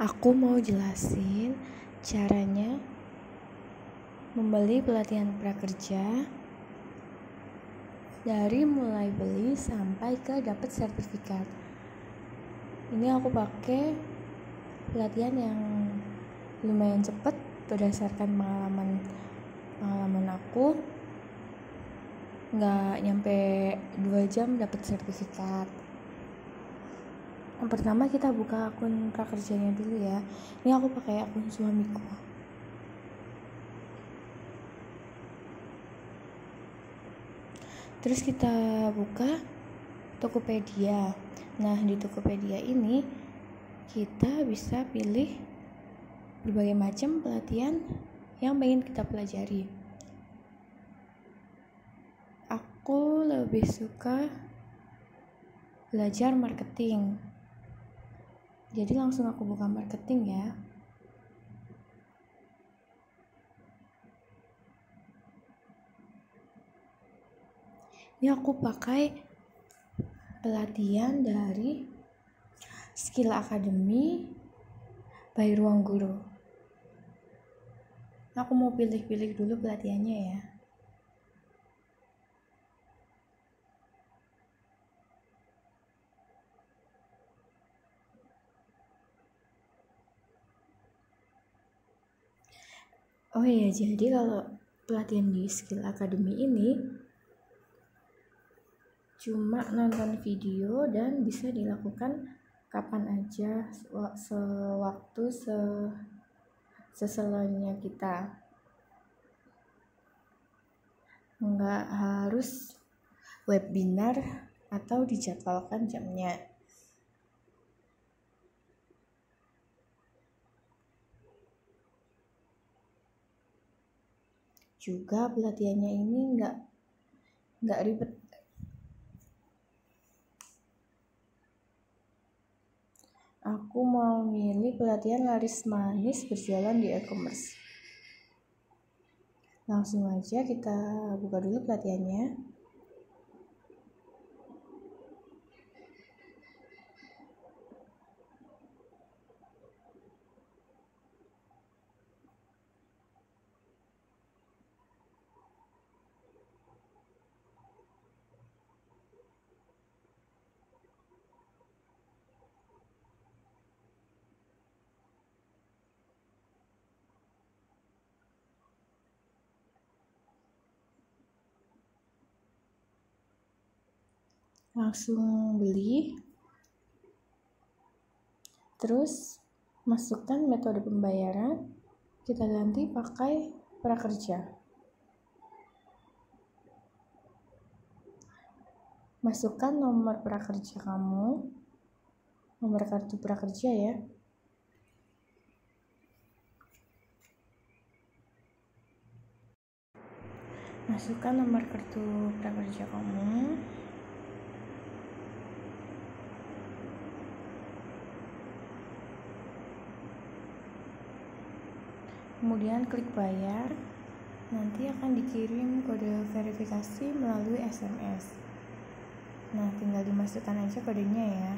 Aku mau jelasin caranya membeli pelatihan prakerja dari mulai beli sampai ke dapat sertifikat. Ini aku pakai pelatihan yang lumayan cepat berdasarkan pengalaman aku. Nggak nyampe 2 jam dapat sertifikat. Yang pertama kita buka akun prakerjanya dulu ya. Ini aku pakai akun suamiku. Terus kita buka Tokopedia. Nah, di Tokopedia ini kita bisa pilih berbagai macam pelatihan yang pengen kita pelajari. Aku lebih suka belajar marketing. Jadi langsung aku buka marketing ya. Ini aku pakai pelatihan dari Skill Academy by Ruang Guru. Aku mau pilih-pilih dulu pelatihannya ya. Oh iya, jadi kalau pelatihan di Skill Academy ini cuma nonton video dan bisa dilakukan kapan aja sewaktu seselanya kita. Nggak harus webinar atau dijadwalkan jamnya. Juga pelatihannya ini nggak ribet. Aku mau milih pelatihan laris manis berjalan di e-commerce. Langsung aja kita buka dulu pelatihannya. Langsung beli. Terus masukkan metode pembayaran, kita ganti pakai prakerja. Masukkan nomor prakerja kamu, nomor kartu prakerja ya. Masukkan nomor kartu prakerja kamu. Kemudian klik bayar. Nanti akan dikirim kode verifikasi melalui SMS. Nah, tinggal dimasukkan aja kodenya ya.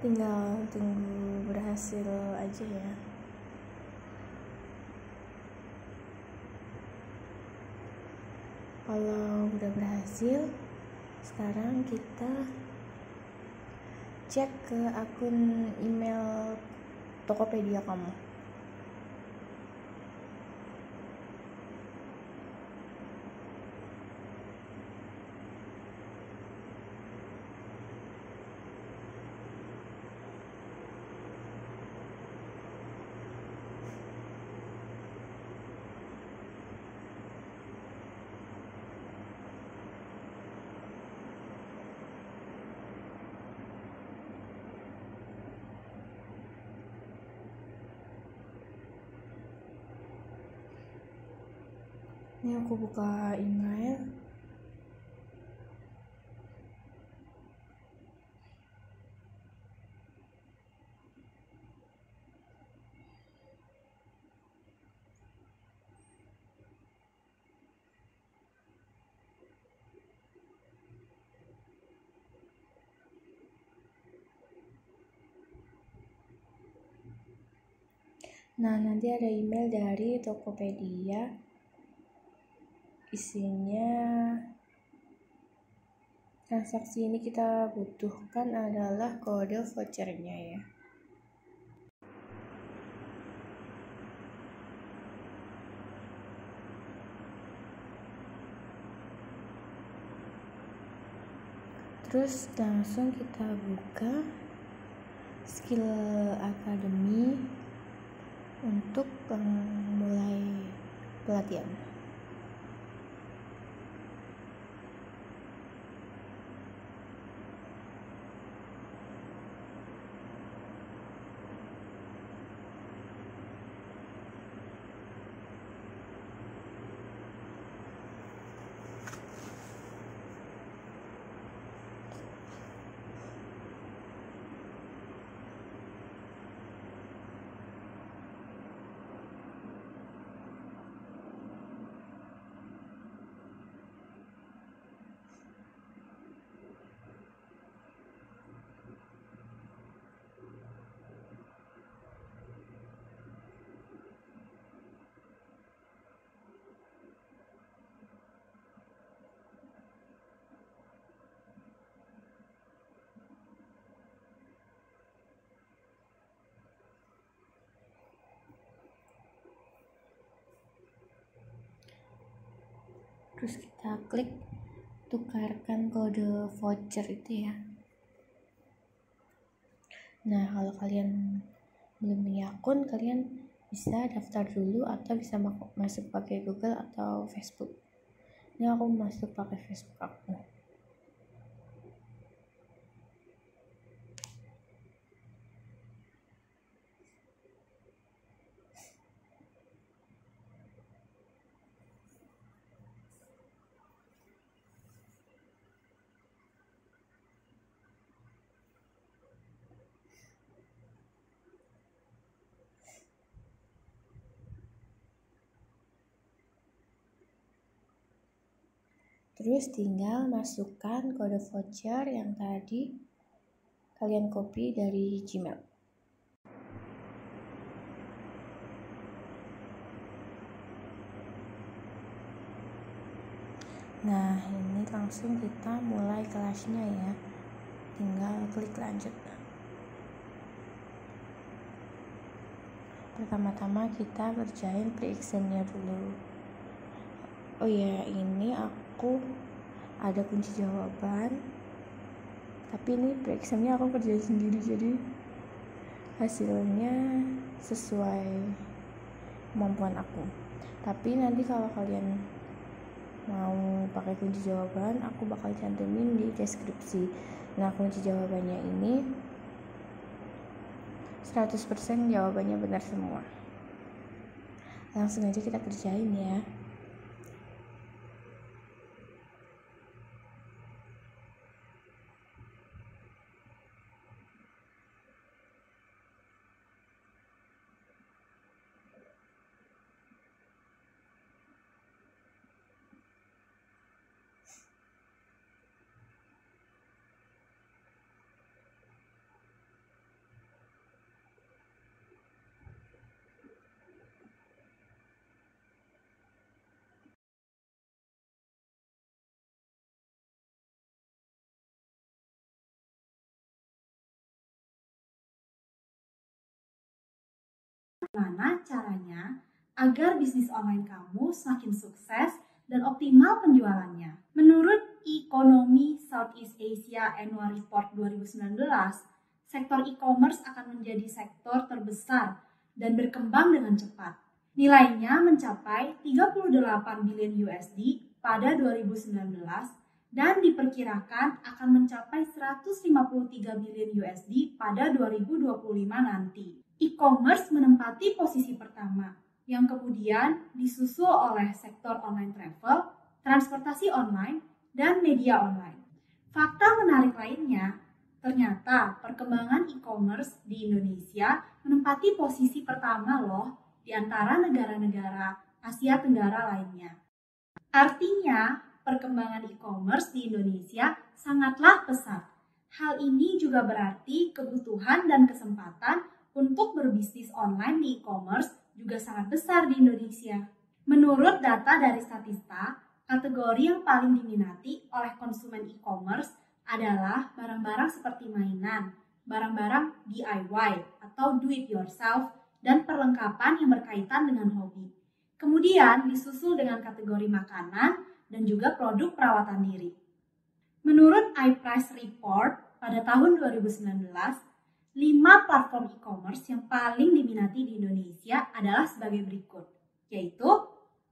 Tinggal tunggu berhasil aja ya. Kalau udah berhasil, Sekarang kita cek ke akun email Tokopedia kamu. Ini aku buka email. Nah, nanti ada email dari Tokopedia. Isinya transaksi ini kita butuhkan adalah kode vouchernya ya. Terus langsung kita buka Skill Academy untuk mulai pelatihan. Terus kita klik tukarkan kode voucher itu ya. Nah, kalau kalian belum punya akun, kalian bisa daftar dulu atau bisa masuk pakai Google atau Facebook. Ini aku masuk pakai Facebook aku. Terus tinggal masukkan kode voucher yang tadi kalian copy dari Gmail. Nah, ini langsung kita mulai kelasnya ya. Tinggal klik lanjut. Pertama-tama kita kerjain pre-examnya dulu. Oh ya, ini aku ada kunci jawaban. Tapi ini pre-examnya aku kerjain sendiri, jadi hasilnya sesuai kemampuan aku. Tapi nanti kalau kalian mau pakai kunci jawaban, aku bakal cantumin di deskripsi. Nah, kunci jawabannya ini 100% jawabannya benar semua. Langsung aja kita kerjain ya. Bagaimana caranya agar bisnis online kamu semakin sukses dan optimal penjualannya? Menurut Ekonomi Southeast Asia Annual Report 2019, sektor e-commerce akan menjadi sektor terbesar dan berkembang dengan cepat. Nilainya mencapai 38 billion USD pada 2019 dan diperkirakan akan mencapai 153 billion USD pada 2025 nanti. E-commerce menempati posisi pertama, yang kemudian disusul oleh sektor online travel, transportasi online, dan media online. Fakta menarik lainnya, ternyata perkembangan e-commerce di Indonesia menempati posisi pertama loh di antara negara-negara Asia Tenggara lainnya. Artinya, perkembangan e-commerce di Indonesia sangatlah pesat. Hal ini juga berarti kebutuhan dan kesempatan untuk berbisnis online di e-commerce juga sangat besar di Indonesia. Menurut data dari Statista, kategori yang paling diminati oleh konsumen e-commerce adalah barang-barang seperti mainan, barang-barang DIY atau do it yourself, dan perlengkapan yang berkaitan dengan hobi. Kemudian disusul dengan kategori makanan dan juga produk perawatan diri. Menurut iPrice Report pada tahun 2019, 5 platform e-commerce yang paling diminati di Indonesia adalah sebagai berikut, yaitu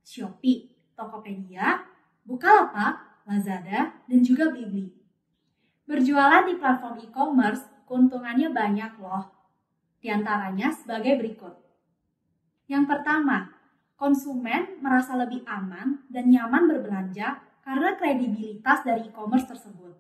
Shopee, Tokopedia, Bukalapak, Lazada, dan juga Blibli. Berjualan di platform e-commerce keuntungannya banyak loh, di antaranya sebagai berikut. Yang pertama, konsumen merasa lebih aman dan nyaman berbelanja karena kredibilitas dari e-commerce tersebut.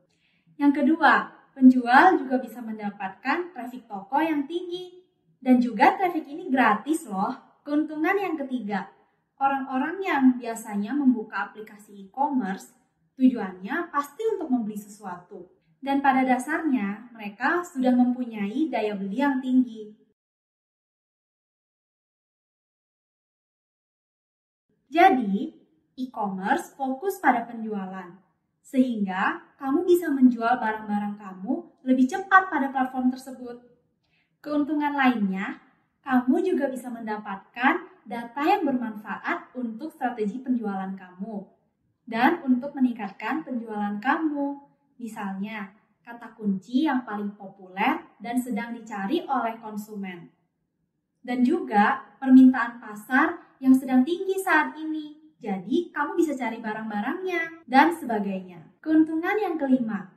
Yang kedua, penjual juga bisa mendapatkan traffic toko yang tinggi. Dan juga traffic ini gratis loh. Keuntungan yang ketiga, orang-orang yang biasanya membuka aplikasi e-commerce, tujuannya pasti untuk membeli sesuatu. Dan pada dasarnya, mereka sudah mempunyai daya beli yang tinggi. Jadi, e-commerce fokus pada penjualan, sehingga kamu bisa menjual barang-barang kamu lebih cepat pada platform tersebut. Keuntungan lainnya, kamu juga bisa mendapatkan data yang bermanfaat untuk strategi penjualan kamu dan untuk meningkatkan penjualan kamu. Misalnya, kata kunci yang paling populer dan sedang dicari oleh konsumen. Dan juga permintaan pasar yang sedang tinggi saat ini. Jadi, kamu bisa cari barang-barangnya dan sebagainya. Keuntungan yang kelima,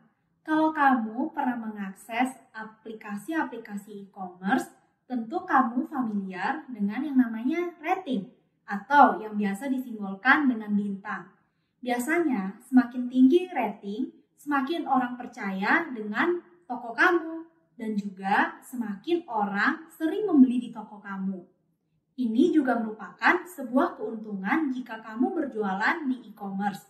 kalau kamu pernah mengakses aplikasi-aplikasi e-commerce, tentu kamu familiar dengan yang namanya rating atau yang biasa disimbolkan dengan bintang. Biasanya, semakin tinggi rating, semakin orang percaya dengan toko kamu dan juga semakin orang sering membeli di toko kamu. Ini juga merupakan sebuah keuntungan jika kamu berjualan di e-commerce.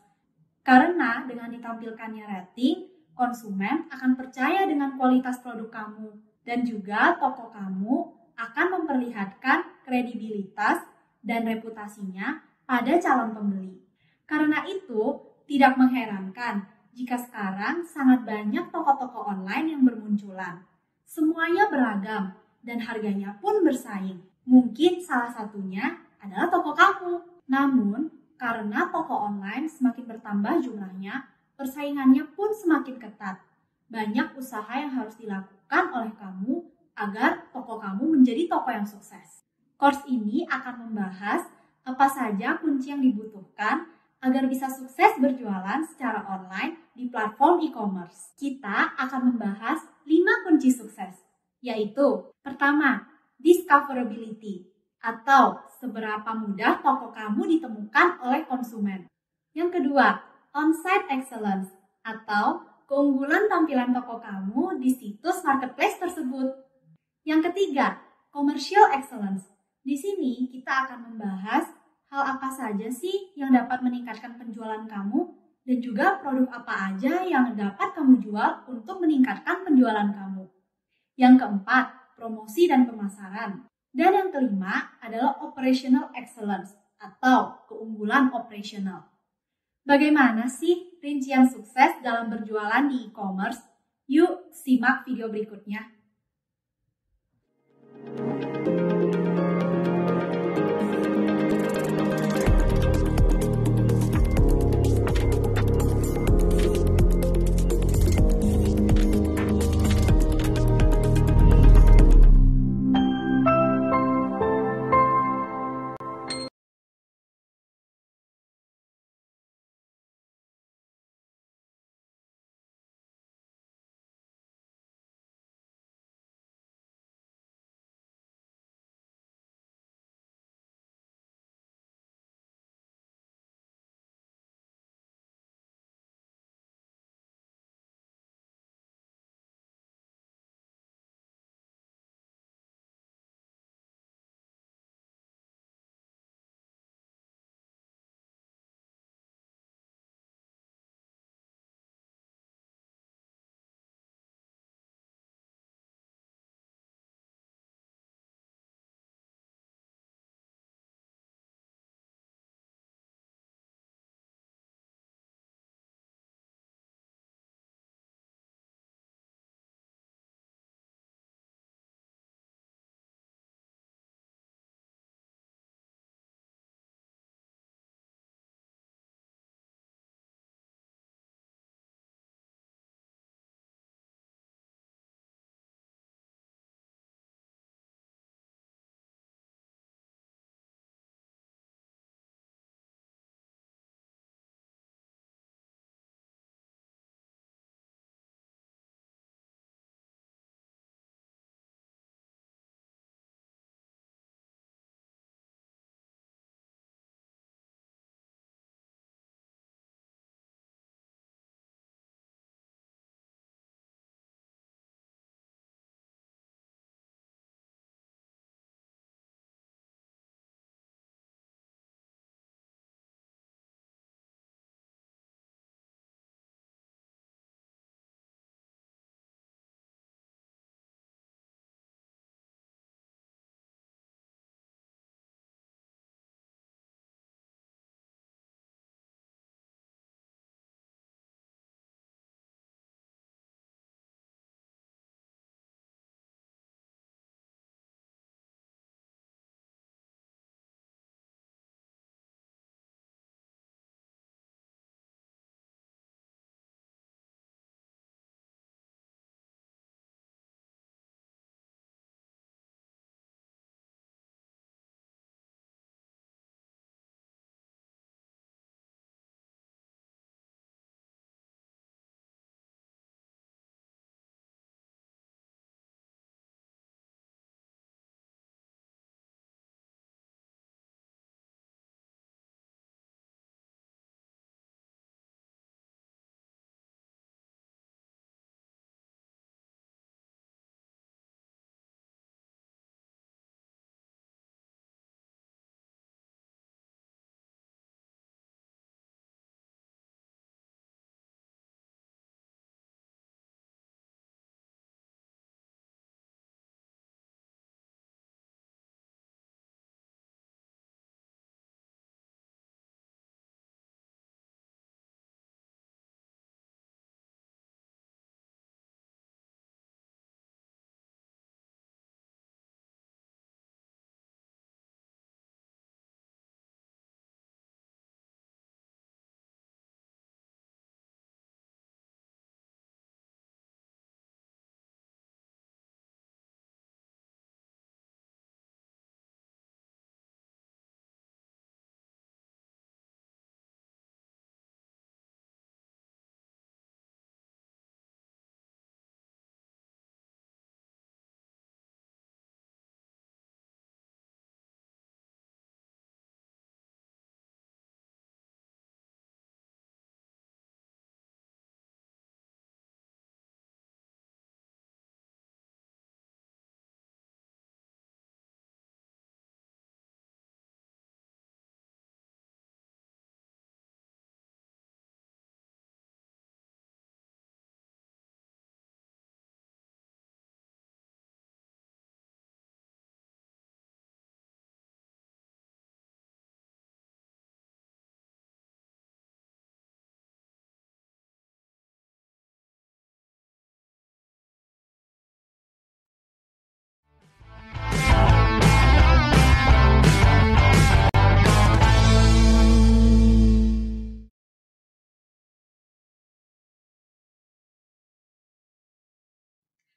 Karena dengan ditampilkannya rating, konsumen akan percaya dengan kualitas produk kamu dan juga toko kamu akan memperlihatkan kredibilitas dan reputasinya pada calon pembeli. Karena itu, tidak mengherankan jika sekarang sangat banyak toko-toko online yang bermunculan. Semuanya beragam dan harganya pun bersaing. Mungkin salah satunya adalah toko kamu. Namun, karena toko online semakin bertambah jumlahnya, persaingannya pun semakin ketat. Banyak usaha yang harus dilakukan oleh kamu agar toko kamu menjadi toko yang sukses. Course ini akan membahas apa saja kunci yang dibutuhkan agar bisa sukses berjualan secara online di platform e-commerce. Kita akan membahas 5 kunci sukses, yaitu pertama, discoverability atau seberapa mudah toko kamu ditemukan oleh konsumen. Yang kedua, on-site excellence atau keunggulan tampilan toko kamu di situs marketplace tersebut. Yang ketiga, commercial excellence. Di sini kita akan membahas hal apa saja sih yang dapat meningkatkan penjualan kamu dan juga produk apa aja yang dapat kamu jual untuk meningkatkan penjualan kamu. Yang keempat, promosi dan pemasaran. Dan yang kelima adalah operational excellence atau keunggulan operasional. Bagaimana sih rincian sukses dalam berjualan di e-commerce? Yuk simak video berikutnya.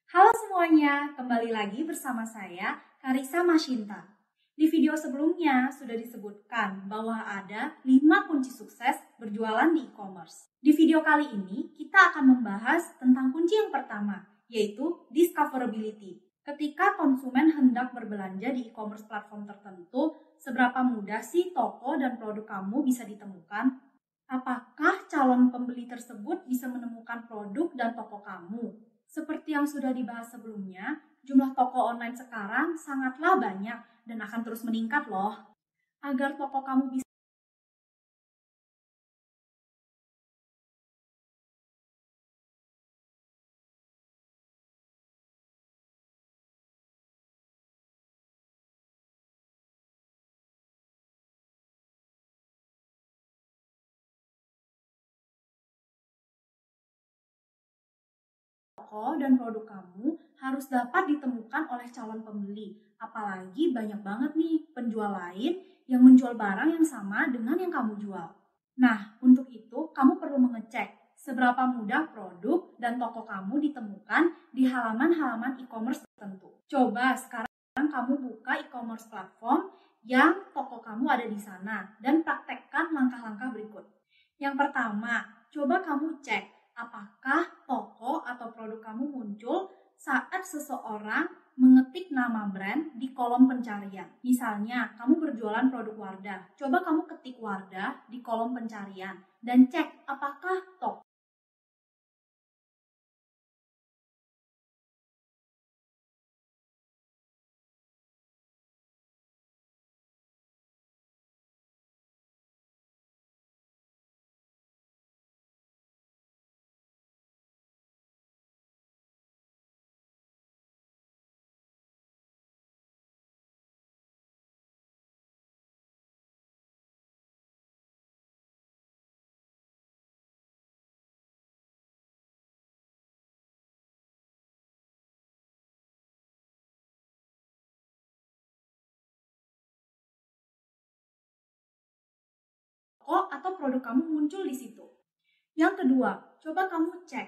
Halo semuanya, kembali lagi bersama saya, Karissa Mashinta. Di video sebelumnya sudah disebutkan bahwa ada 5 kunci sukses berjualan di e-commerce. Di video kali ini, kita akan membahas tentang kunci yang pertama, yaitu discoverability. Ketika konsumen hendak berbelanja di e-commerce platform tertentu, seberapa mudah sih toko dan produk kamu bisa ditemukan? Apakah calon pembeli tersebut bisa menemukan produk dan toko kamu? Seperti yang sudah dibahas sebelumnya, jumlah toko online sekarang sangatlah banyak dan akan terus meningkat loh. Agar toko kamu bisa toko dan produk kamu harus dapat ditemukan oleh calon pembeli. Apalagi banyak banget nih penjual lain yang menjual barang yang sama dengan yang kamu jual. Nah, untuk itu kamu perlu mengecek seberapa mudah produk dan toko kamu ditemukan di halaman-halaman e-commerce tertentu. Coba sekarang kamu buka e-commerce platform yang toko kamu ada di sana dan praktekkan langkah-langkah berikut. Yang pertama, coba kamu cek apakah toko atau produk kamu muncul saat seseorang mengetik nama brand di kolom pencarian. Misalnya, kamu berjualan produk Wardah. Coba kamu ketik Wardah di kolom pencarian dan cek apakah toko atau produk kamu muncul di situ. Yang kedua, coba kamu cek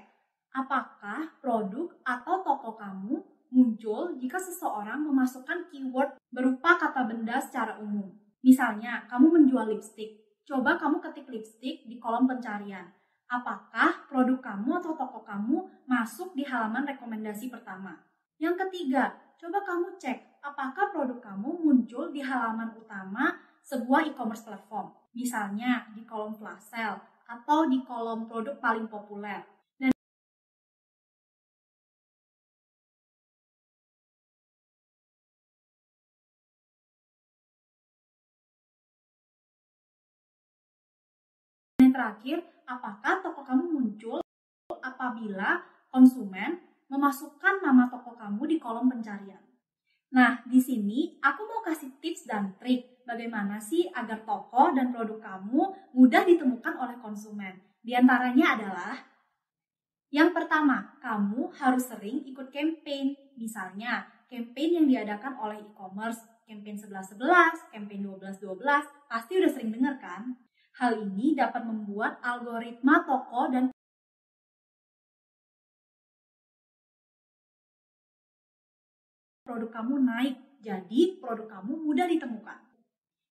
apakah produk atau toko kamu muncul jika seseorang memasukkan keyword berupa kata benda secara umum. Misalnya, kamu menjual lipstik. Coba kamu ketik lipstik di kolom pencarian. Apakah produk kamu atau toko kamu masuk di halaman rekomendasi pertama? Yang ketiga, coba kamu cek apakah produk kamu muncul di halaman utama sebuah e-commerce platform. Misalnya di kolom flash sale atau di kolom produk paling populer. Dan yang terakhir, apakah toko kamu muncul apabila konsumen memasukkan nama toko kamu di kolom pencarian. Nah, di sini aku mau kasih tips dan trik bagaimana sih agar toko dan produk kamu mudah ditemukan oleh konsumen. Di antaranya adalah yang pertama, kamu harus sering ikut campaign. Misalnya, campaign yang diadakan oleh e-commerce, campaign 11-11, campaign 12-12, pasti udah sering dengar kan? Hal ini dapat membuat algoritma toko dan produk kamu naik, jadi produk kamu mudah ditemukan.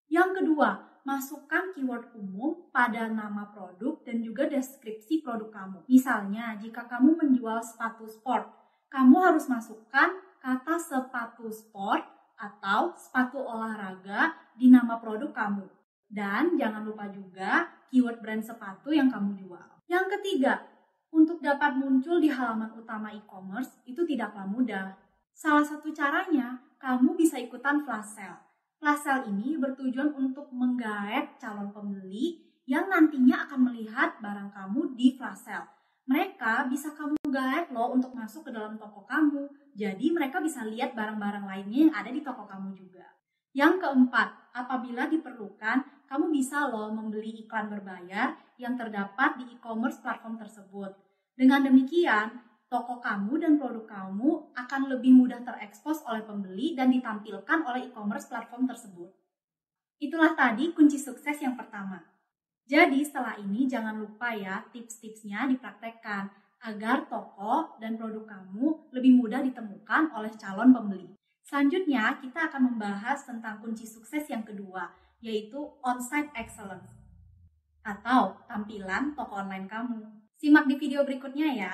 Yang kedua, masukkan keyword umum pada nama produk dan juga deskripsi produk kamu. Misalnya, jika kamu menjual sepatu sport, kamu harus masukkan kata sepatu sport atau sepatu olahraga di nama produk kamu. Dan jangan lupa juga keyword brand sepatu yang kamu jual. Yang ketiga, untuk dapat muncul di halaman utama e-commerce itu tidaklah mudah. Salah satu caranya, kamu bisa ikutan flash sale. Flash sale ini bertujuan untuk menggaet calon pembeli yang nantinya akan melihat barang kamu di flash sale. Mereka bisa kamu gaet loh untuk masuk ke dalam toko kamu. Jadi mereka bisa lihat barang-barang lainnya yang ada di toko kamu juga. Yang keempat, apabila diperlukan, kamu bisa loh membeli iklan berbayar yang terdapat di e-commerce platform tersebut. Dengan demikian, toko kamu dan produk kamu akan lebih mudah terekspos oleh pembeli dan ditampilkan oleh e-commerce platform tersebut. Itulah tadi kunci sukses yang pertama. Jadi setelah ini jangan lupa ya tips-tipsnya dipraktekkan agar toko dan produk kamu lebih mudah ditemukan oleh calon pembeli. Selanjutnya, kita akan membahas tentang kunci sukses yang kedua, yaitu on-site excellence atau tampilan toko online kamu. Simak di video berikutnya ya.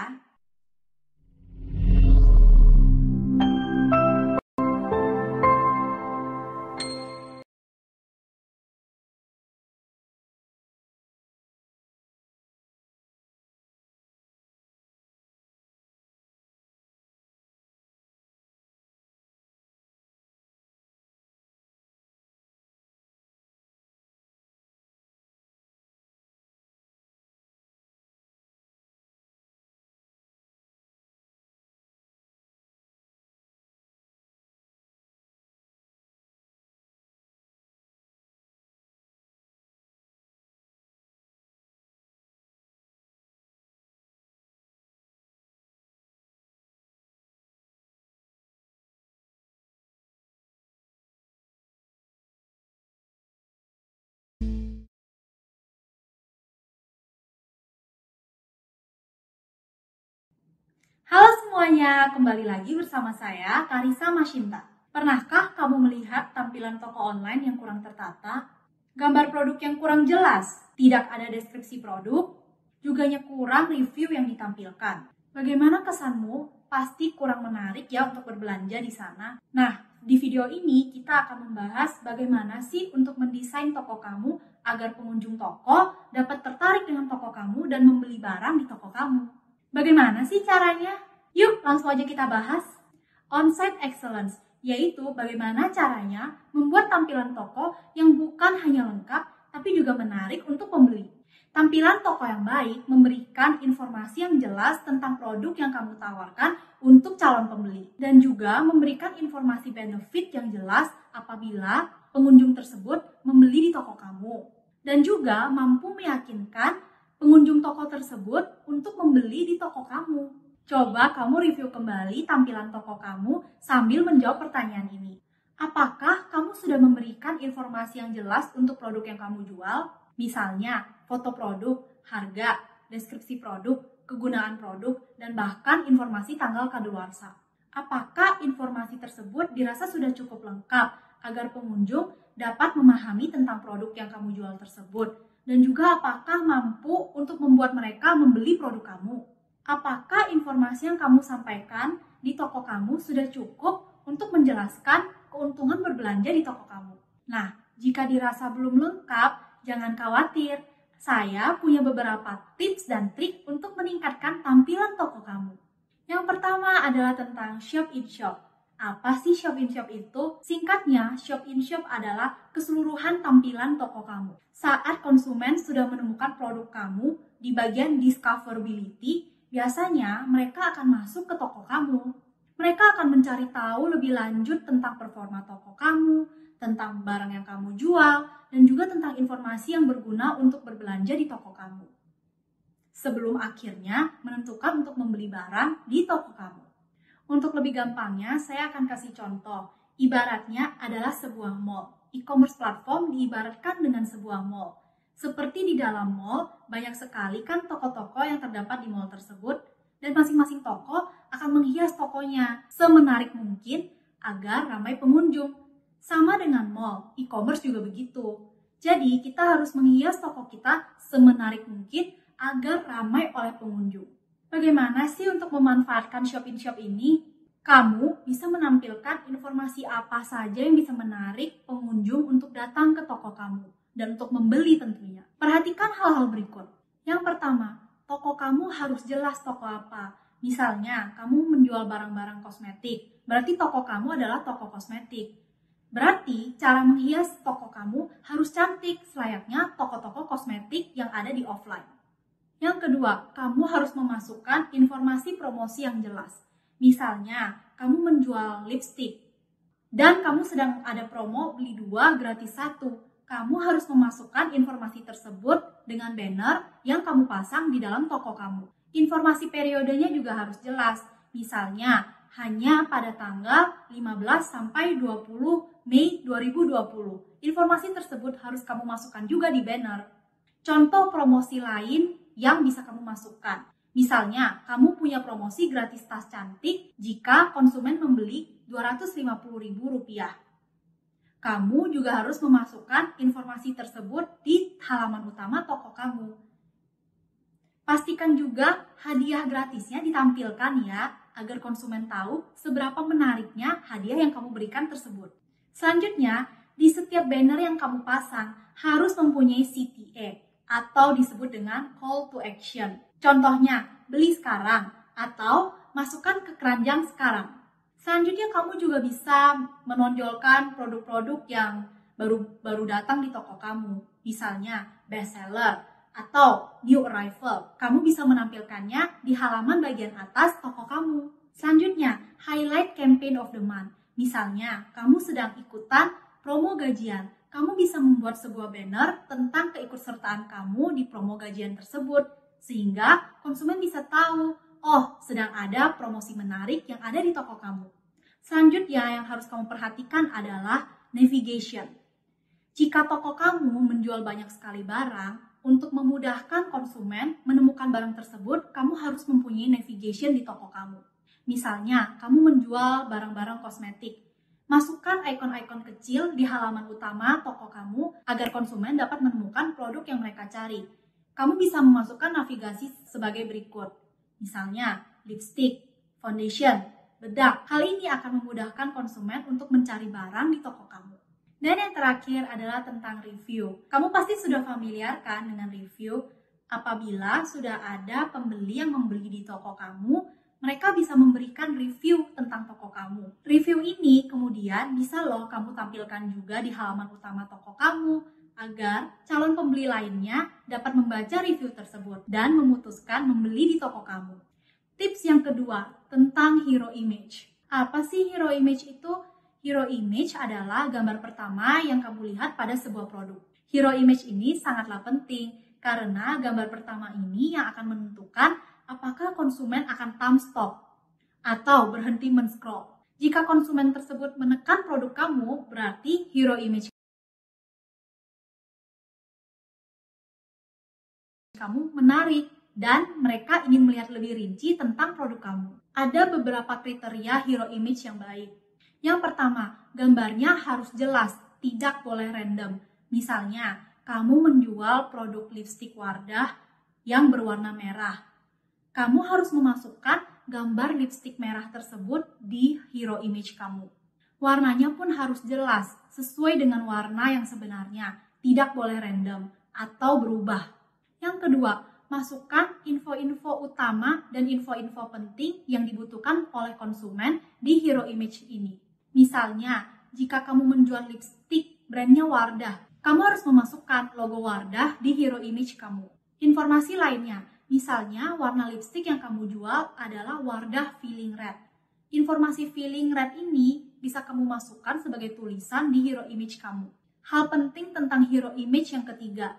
Halo semuanya, kembali lagi bersama saya, Karissa Mashinta. Pernahkah kamu melihat tampilan toko online yang kurang tertata? Gambar produk yang kurang jelas, tidak ada deskripsi produk, juga kurang review yang ditampilkan. Bagaimana kesanmu? Pasti kurang menarik ya untuk berbelanja di sana. Nah, di video ini kita akan membahas bagaimana sih untuk mendesain toko kamu agar pengunjung toko dapat tertarik dengan toko kamu dan membeli barang di toko kamu. Bagaimana sih caranya? Yuk langsung aja kita bahas. On-site excellence, yaitu bagaimana caranya membuat tampilan toko yang bukan hanya lengkap, tapi juga menarik untuk pembeli. Tampilan toko yang baik memberikan informasi yang jelas tentang produk yang kamu tawarkan untuk calon pembeli. Dan juga memberikan informasi benefit yang jelas apabila pengunjung tersebut membeli di toko kamu. Dan juga mampu meyakinkan pengunjung toko tersebut untuk membeli di toko kamu. Coba kamu review kembali tampilan toko kamu sambil menjawab pertanyaan ini. Apakah kamu sudah memberikan informasi yang jelas untuk produk yang kamu jual? Misalnya, foto produk, harga, deskripsi produk, kegunaan produk, dan bahkan informasi tanggal kadaluarsa. Apakah informasi tersebut dirasa sudah cukup lengkap agar pengunjung dapat memahami tentang produk yang kamu jual tersebut? Dan juga apakah mampu untuk membuat mereka membeli produk kamu? Apakah informasi yang kamu sampaikan di toko kamu sudah cukup untuk menjelaskan keuntungan berbelanja di toko kamu? Nah, jika dirasa belum lengkap, jangan khawatir. Saya punya beberapa tips dan trik untuk meningkatkan tampilan toko kamu. Yang pertama adalah tentang shop in shop. Apa sih shop in shop itu? Singkatnya, shop in shop adalah keseluruhan tampilan toko kamu. Saat konsumen sudah menemukan produk kamu di bagian discoverability, biasanya mereka akan masuk ke toko kamu. Mereka akan mencari tahu lebih lanjut tentang performa toko kamu, tentang barang yang kamu jual, dan juga tentang informasi yang berguna untuk berbelanja di toko kamu. Sebelum akhirnya menentukan untuk membeli barang di toko kamu. Untuk lebih gampangnya, saya akan kasih contoh. Ibaratnya adalah sebuah mall. E-commerce platform diibaratkan dengan sebuah mall. Seperti di dalam mall, banyak sekali kan toko-toko yang terdapat di mall tersebut, dan masing-masing toko akan menghias tokonya semenarik mungkin agar ramai pengunjung. Sama dengan mall, e-commerce juga begitu. Jadi, kita harus menghias toko kita semenarik mungkin agar ramai oleh pengunjung. Bagaimana sih untuk memanfaatkan shop-in-shop ini? Kamu bisa menampilkan informasi apa saja yang bisa menarik pengunjung untuk datang ke toko kamu dan untuk membeli tentunya. Perhatikan hal-hal berikut. Yang pertama, toko kamu harus jelas toko apa. Misalnya, kamu menjual barang-barang kosmetik, berarti toko kamu adalah toko kosmetik. Berarti, cara menghias toko kamu harus cantik, selayaknya toko-toko kosmetik yang ada di offline. Yang kedua, kamu harus memasukkan informasi promosi yang jelas. Misalnya, kamu menjual lipstick dan kamu sedang ada promo beli 2 gratis 1. Kamu harus memasukkan informasi tersebut dengan banner yang kamu pasang di dalam toko kamu. Informasi periodenya juga harus jelas. Misalnya, hanya pada tanggal 15 sampai 20 Mei 2020. Informasi tersebut harus kamu masukkan juga di banner. Contoh promosi lain yang bisa kamu masukkan. Misalnya, kamu punya promosi gratis tas cantik jika konsumen membeli Rp250.000. Kamu juga harus memasukkan informasi tersebut di halaman utama toko kamu. Pastikan juga hadiah gratisnya ditampilkan ya, agar konsumen tahu seberapa menariknya hadiah yang kamu berikan tersebut. Selanjutnya, di setiap banner yang kamu pasang harus mempunyai CTA atau disebut dengan call to action. Contohnya, beli sekarang atau masukkan ke keranjang sekarang. Selanjutnya kamu juga bisa menonjolkan produk-produk yang baru datang di toko kamu. Misalnya bestseller atau new arrival. Kamu bisa menampilkannya di halaman bagian atas toko kamu. Selanjutnya, highlight campaign of the month. Misalnya, kamu sedang ikutan promo gajian. Kamu bisa membuat sebuah banner tentang keikutsertaan kamu di promo gajian tersebut. Sehingga konsumen bisa tahu, oh sedang ada promosi menarik yang ada di toko kamu. Selanjutnya yang harus kamu perhatikan adalah navigation. Jika toko kamu menjual banyak sekali barang, untuk memudahkan konsumen menemukan barang tersebut, kamu harus mempunyai navigation di toko kamu. Misalnya, kamu menjual barang-barang kosmetik. Masukkan ikon-ikon kecil di halaman utama toko kamu agar konsumen dapat menemukan produk yang mereka cari. Kamu bisa memasukkan navigasi sebagai berikut. Misalnya, lipstick, foundation, bedak. Hal ini akan memudahkan konsumen untuk mencari barang di toko kamu. Dan yang terakhir adalah tentang review. Kamu pasti sudah familiar kan dengan review? Apabila sudah ada pembeli yang membeli di toko kamu, mereka bisa memberikan review tentang toko kamu. Review ini kemudian bisa loh kamu tampilkan juga di halaman utama toko kamu, agar calon pembeli lainnya dapat membaca review tersebut dan memutuskan membeli di toko kamu. Tips yang kedua, tentang hero image. Apa sih hero image itu? Hero image adalah gambar pertama yang kamu lihat pada sebuah produk. Hero image ini sangatlah penting karena gambar pertama ini yang akan menentukan apakah konsumen akan thumb stop atau berhenti men-scroll. Jika konsumen tersebut menekan produk kamu, berarti hero image kamu menarik dan mereka ingin melihat lebih rinci tentang produk kamu. Ada beberapa kriteria hero image yang baik. Yang pertama, gambarnya harus jelas, tidak boleh random. Misalnya, kamu menjual produk lipstik Wardah yang berwarna merah. Kamu harus memasukkan gambar lipstik merah tersebut di hero image kamu. Warnanya pun harus jelas, sesuai dengan warna yang sebenarnya, tidak boleh random atau berubah. Yang kedua, masukkan info-info utama dan info-info penting yang dibutuhkan oleh konsumen di hero image ini. Misalnya, jika kamu menjual lipstik brandnya Wardah, kamu harus memasukkan logo Wardah di hero image kamu. Informasi lainnya, misalnya warna lipstik yang kamu jual adalah Wardah Feeling Red. Informasi Feeling Red ini bisa kamu masukkan sebagai tulisan di hero image kamu. Hal penting tentang hero image yang ketiga,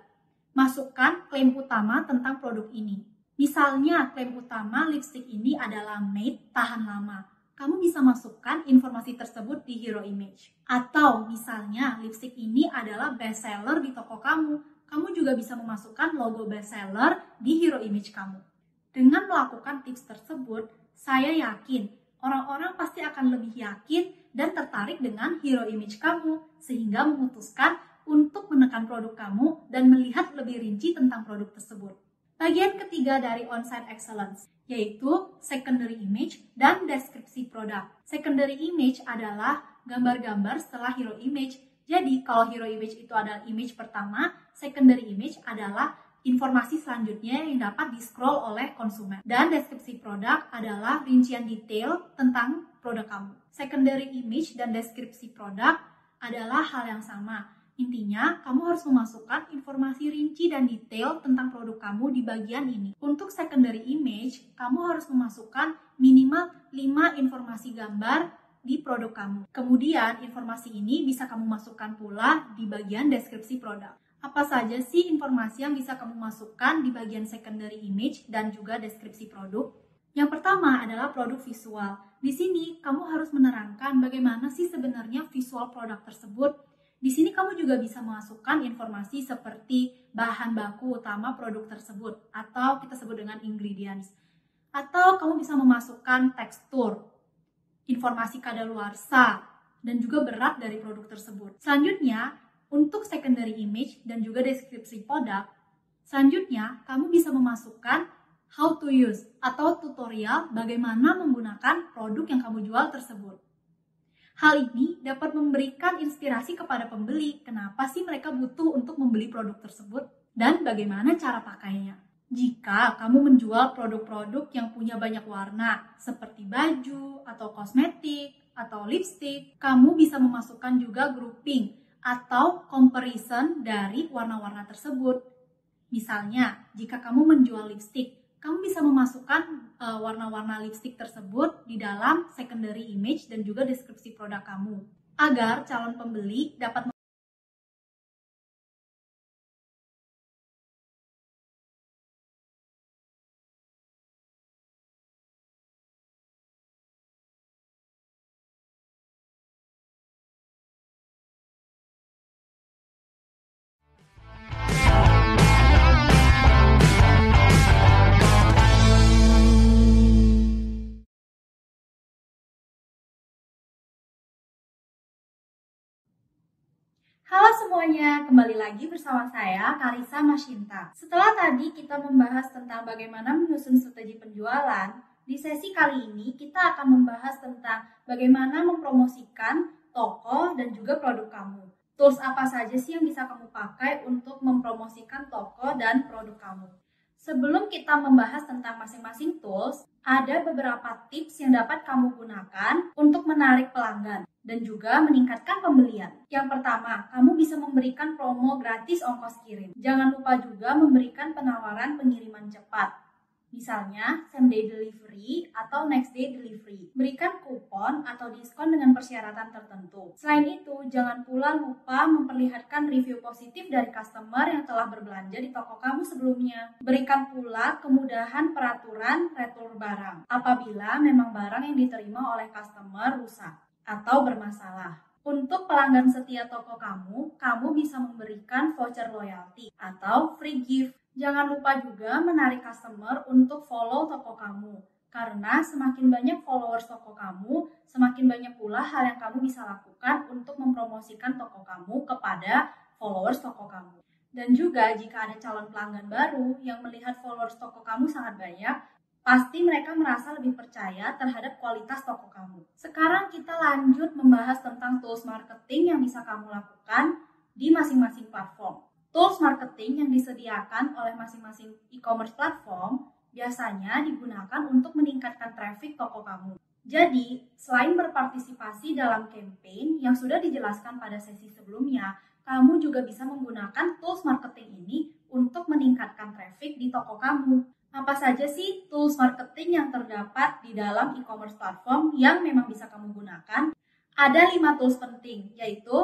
masukkan klaim utama tentang produk ini. Misalnya, klaim utama lipstik ini adalah made tahan lama. Kamu bisa masukkan informasi tersebut di hero image. Atau misalnya, lipstik ini adalah best seller di toko kamu. Kamu juga bisa memasukkan logo best seller di hero image kamu. Dengan melakukan tips tersebut, saya yakin orang-orang pasti akan lebih yakin dan tertarik dengan hero image kamu, sehingga memutuskan untuk menekan produk kamu dan melihat lebih rinci tentang produk tersebut. Bagian ketiga dari on-site excellence, yaitu secondary image dan deskripsi produk. Secondary image adalah gambar-gambar setelah hero image. Jadi, kalau hero image itu adalah image pertama, secondary image adalah informasi selanjutnya yang dapat di-scroll oleh konsumen. Dan deskripsi produk adalah rincian detail tentang produk kamu. Secondary image dan deskripsi produk adalah hal yang sama. Intinya, kamu harus memasukkan informasi rinci dan detail tentang produk kamu di bagian ini. Untuk secondary image, kamu harus memasukkan minimal 5 informasi gambar di produk kamu. Kemudian, informasi ini bisa kamu masukkan pula di bagian deskripsi produk. Apa saja sih informasi yang bisa kamu masukkan di bagian secondary image dan juga deskripsi produk? Yang pertama adalah produk visual. Di sini, kamu harus menerangkan bagaimana sih sebenarnya visual produk tersebut. Di sini kamu juga bisa memasukkan informasi seperti bahan baku utama produk tersebut atau kita sebut dengan ingredients. Atau kamu bisa memasukkan tekstur, informasi kadaluarsa, dan juga berat dari produk tersebut. Selanjutnya, untuk secondary image dan juga deskripsi produk, selanjutnya kamu bisa memasukkan how to use atau tutorial bagaimana menggunakan produk yang kamu jual tersebut. Hal ini dapat memberikan inspirasi kepada pembeli kenapa sih mereka butuh untuk membeli produk tersebut dan bagaimana cara pakainya. Jika kamu menjual produk-produk yang punya banyak warna seperti baju atau kosmetik atau lipstick, kamu bisa memasukkan juga grouping atau comparison dari warna-warna tersebut. Misalnya, jika kamu menjual lipstick, kamu bisa memasukkan warna-warna lipstick tersebut di dalam secondary image dan juga deskripsi produk kamu, agar calon pembeli dapat Halo semuanya, kembali lagi bersama saya, Karissa Mashinta. Setelah tadi kita membahas tentang bagaimana menyusun strategi penjualan, di sesi kali ini kita akan membahas tentang bagaimana mempromosikan toko dan juga produk kamu. Tools apa saja sih yang bisa kamu pakai untuk mempromosikan toko dan produk kamu? Sebelum kita membahas tentang masing-masing tools, ada beberapa tips yang dapat kamu gunakan untuk menarik pelanggan dan juga meningkatkan pembelian. Yang pertama, kamu bisa memberikan promo gratis ongkos kirim. Jangan lupa juga memberikan penawaran pengiriman cepat. Misalnya, same day delivery atau next day delivery. Berikan kupon atau diskon dengan persyaratan tertentu. Selain itu, jangan pula lupa memperlihatkan review positif dari customer yang telah berbelanja di toko kamu sebelumnya. Berikan pula kemudahan peraturan retur barang apabila memang barang yang diterima oleh customer rusak atau bermasalah. Untuk pelanggan setia toko kamu bisa memberikan voucher loyalty atau free gift. Jangan lupa juga menarik customer untuk follow toko kamu. Karena semakin banyak followers toko kamu, semakin banyak pula hal yang kamu bisa lakukan untuk mempromosikan toko kamu kepada followers toko kamu. Dan juga jika ada calon pelanggan baru yang melihat followers toko kamu sangat banyak, pasti mereka merasa lebih percaya terhadap kualitas toko kamu. Sekarang kita lanjut membahas tentang tools marketing yang bisa kamu lakukan di masing-masing platform. Tools marketing yang disediakan oleh masing-masing e-commerce platform biasanya digunakan untuk meningkatkan traffic toko kamu. Jadi, selain berpartisipasi dalam campaign yang sudah dijelaskan pada sesi sebelumnya, kamu juga bisa menggunakan tools marketing ini untuk meningkatkan traffic di toko kamu. Apa saja sih tools marketing yang terdapat di dalam e-commerce platform yang memang bisa kamu gunakan? Ada 5 tools penting, yaitu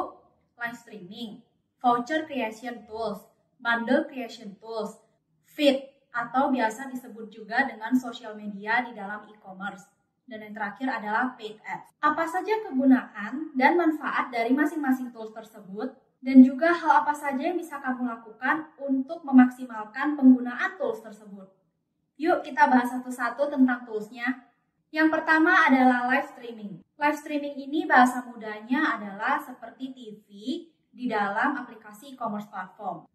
live streaming, voucher creation tools, bundle creation tools, feed atau biasa disebut juga dengan social media di dalam e-commerce. Dan yang terakhir adalah paid ads. Apa saja kegunaan dan manfaat dari masing-masing tools tersebut? Dan juga hal apa saja yang bisa kamu lakukan untuk memaksimalkan penggunaan tools tersebut? Yuk kita bahas satu-satu tentang toolsnya. Yang pertama adalah live streaming. Live streaming ini bahasa mudanya adalah seperti TV di dalam aplikasi e-commerce platform.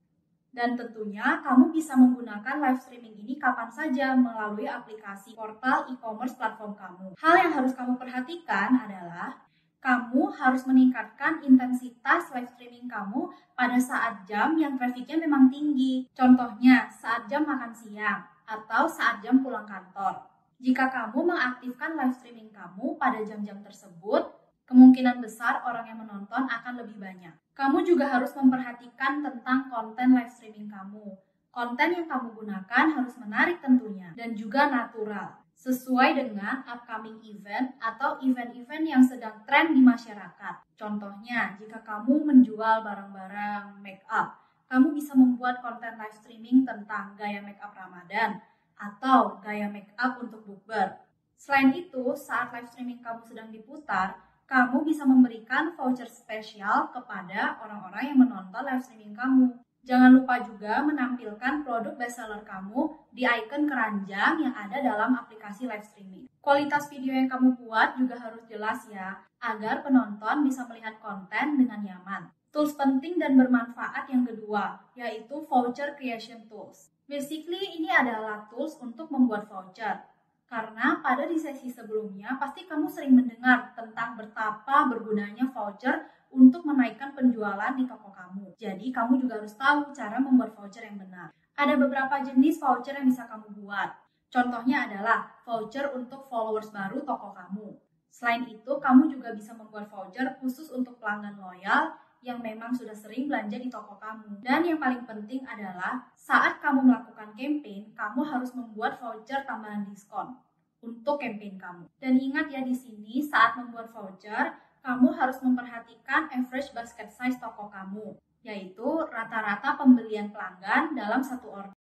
Dan tentunya kamu bisa menggunakan live streaming ini kapan saja melalui aplikasi portal e-commerce platform kamu. Hal yang harus kamu perhatikan adalah kamu harus meningkatkan intensitas live streaming kamu pada saat jam yang trafficnya memang tinggi. Contohnya saat jam makan siang atau saat jam pulang kantor. Jika kamu mengaktifkan live streaming kamu pada jam-jam tersebut, kemungkinan besar orang yang menonton akan lebih banyak. Kamu juga harus memperhatikan tentang konten live streaming kamu. Konten yang kamu gunakan harus menarik tentunya dan juga natural, sesuai dengan upcoming event atau event-event yang sedang tren di masyarakat. Contohnya, jika kamu menjual barang-barang make up, kamu bisa membuat konten live streaming tentang gaya make up Ramadan atau gaya make up untuk bukber. Selain itu, saat live streaming kamu sedang diputar, kamu bisa memberikan voucher spesial kepada orang-orang yang menonton live streaming kamu. Jangan lupa juga menampilkan produk bestseller kamu di icon keranjang yang ada dalam aplikasi live streaming. Kualitas video yang kamu buat juga harus jelas ya, agar penonton bisa melihat konten dengan nyaman. Tools penting dan bermanfaat yang kedua, yaitu voucher creation tools. Basically, ini adalah tools untuk membuat voucher. Karena pada di sesi sebelumnya, pasti kamu sering mendengar tentang betapa bergunanya voucher untuk menaikkan penjualan di toko kamu. Jadi, kamu juga harus tahu cara membuat voucher yang benar. Ada beberapa jenis voucher yang bisa kamu buat. Contohnya adalah voucher untuk followers baru toko kamu. Selain itu, kamu juga bisa membuat voucher khusus untuk pelanggan loyal yang memang sudah sering belanja di toko kamu. Dan yang paling penting adalah saat kamu melakukan campaign, kamu harus membuat voucher tambahan diskon untuk campaign kamu. Dan ingat ya di sini saat membuat voucher, kamu harus memperhatikan average basket size toko kamu, yaitu rata-rata pembelian pelanggan dalam satu order.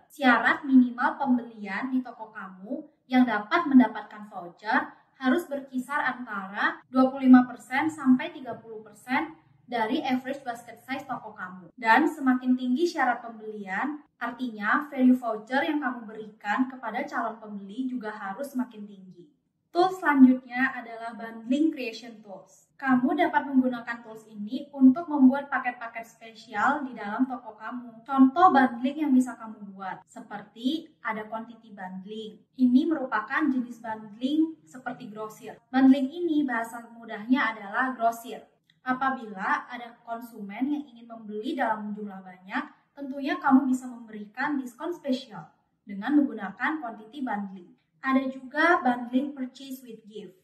Syarat minimal pembelian di toko kamu yang dapat mendapatkan voucher harus berkisar antara 25% sampai 30% dari average basket size toko kamu. Dan semakin tinggi syarat pembelian, artinya value voucher yang kamu berikan kepada calon pembeli juga harus semakin tinggi. Tools selanjutnya adalah bundling creation tools. Kamu dapat menggunakan tools ini untuk membuat paket-paket spesial di dalam toko kamu. Contoh bundling yang bisa kamu buat, seperti ada quantity bundling. Ini merupakan jenis bundling seperti grosir. Bundling ini bahasa mudahnya adalah grosir. Apabila ada konsumen yang ingin membeli dalam jumlah banyak, tentunya kamu bisa memberikan diskon spesial dengan menggunakan quantity bundling. Ada juga bundling purchase with gift.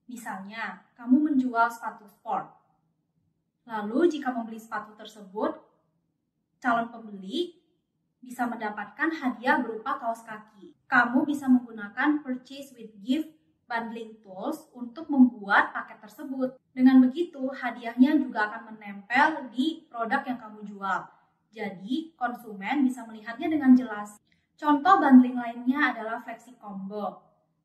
Misalnya, kamu menjual sepatu sport. Lalu, jika membeli sepatu tersebut, calon pembeli bisa mendapatkan hadiah berupa kaos kaki. Kamu bisa menggunakan purchase with gift bundling tools untuk membuat paket tersebut. Dengan begitu, hadiahnya juga akan menempel di produk yang kamu jual. Jadi, konsumen bisa melihatnya dengan jelas. Contoh bundling lainnya adalah flexi combo.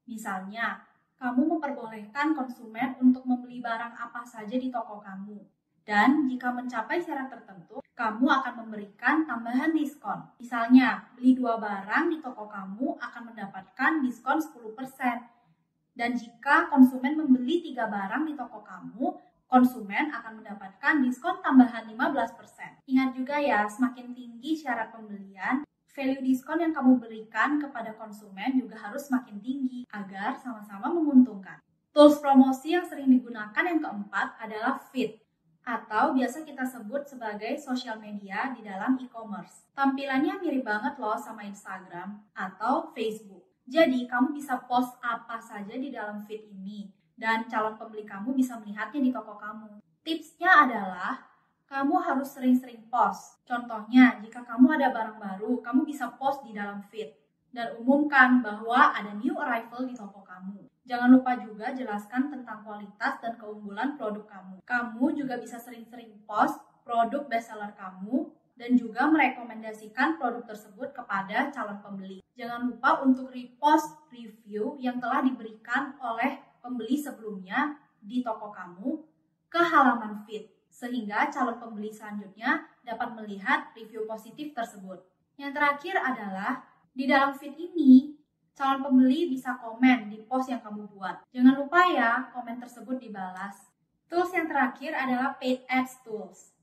Misalnya, kamu memperbolehkan konsumen untuk membeli barang apa saja di toko kamu. Dan jika mencapai syarat tertentu, kamu akan memberikan tambahan diskon. Misalnya, beli 2 barang di toko kamu akan mendapatkan diskon 10%. Dan jika konsumen membeli 3 barang di toko kamu, konsumen akan mendapatkan diskon tambahan 15%. Ingat juga ya, semakin tinggi syarat pembelian, value diskon yang kamu berikan kepada konsumen juga harus semakin tinggi agar sama-sama menguntungkan. Tools promosi yang sering digunakan yang keempat adalah feed, atau biasa kita sebut sebagai social media di dalam e-commerce. Tampilannya mirip banget loh sama Instagram atau Facebook. Jadi kamu bisa post apa saja di dalam feed ini dan calon pembeli kamu bisa melihatnya di toko kamu. Tipsnya adalah kamu harus sering-sering post. Contohnya, jika kamu ada barang baru, kamu bisa post di dalam feed dan umumkan bahwa ada new arrival di toko kamu. Jangan lupa juga jelaskan tentang kualitas dan keunggulan produk kamu. Kamu juga bisa sering-sering post produk bestseller kamu dan juga merekomendasikan produk tersebut kepada calon pembeli. Jangan lupa untuk repost review yang telah diberikan oleh pembeli sebelumnya di toko kamu ke halaman feed, sehingga calon pembeli selanjutnya dapat melihat review positif tersebut. Yang terakhir adalah, di dalam feed ini, calon pembeli bisa komen di post yang kamu buat. Jangan lupa ya, komen tersebut dibalas. Tools yang terakhir adalah paid ads tools.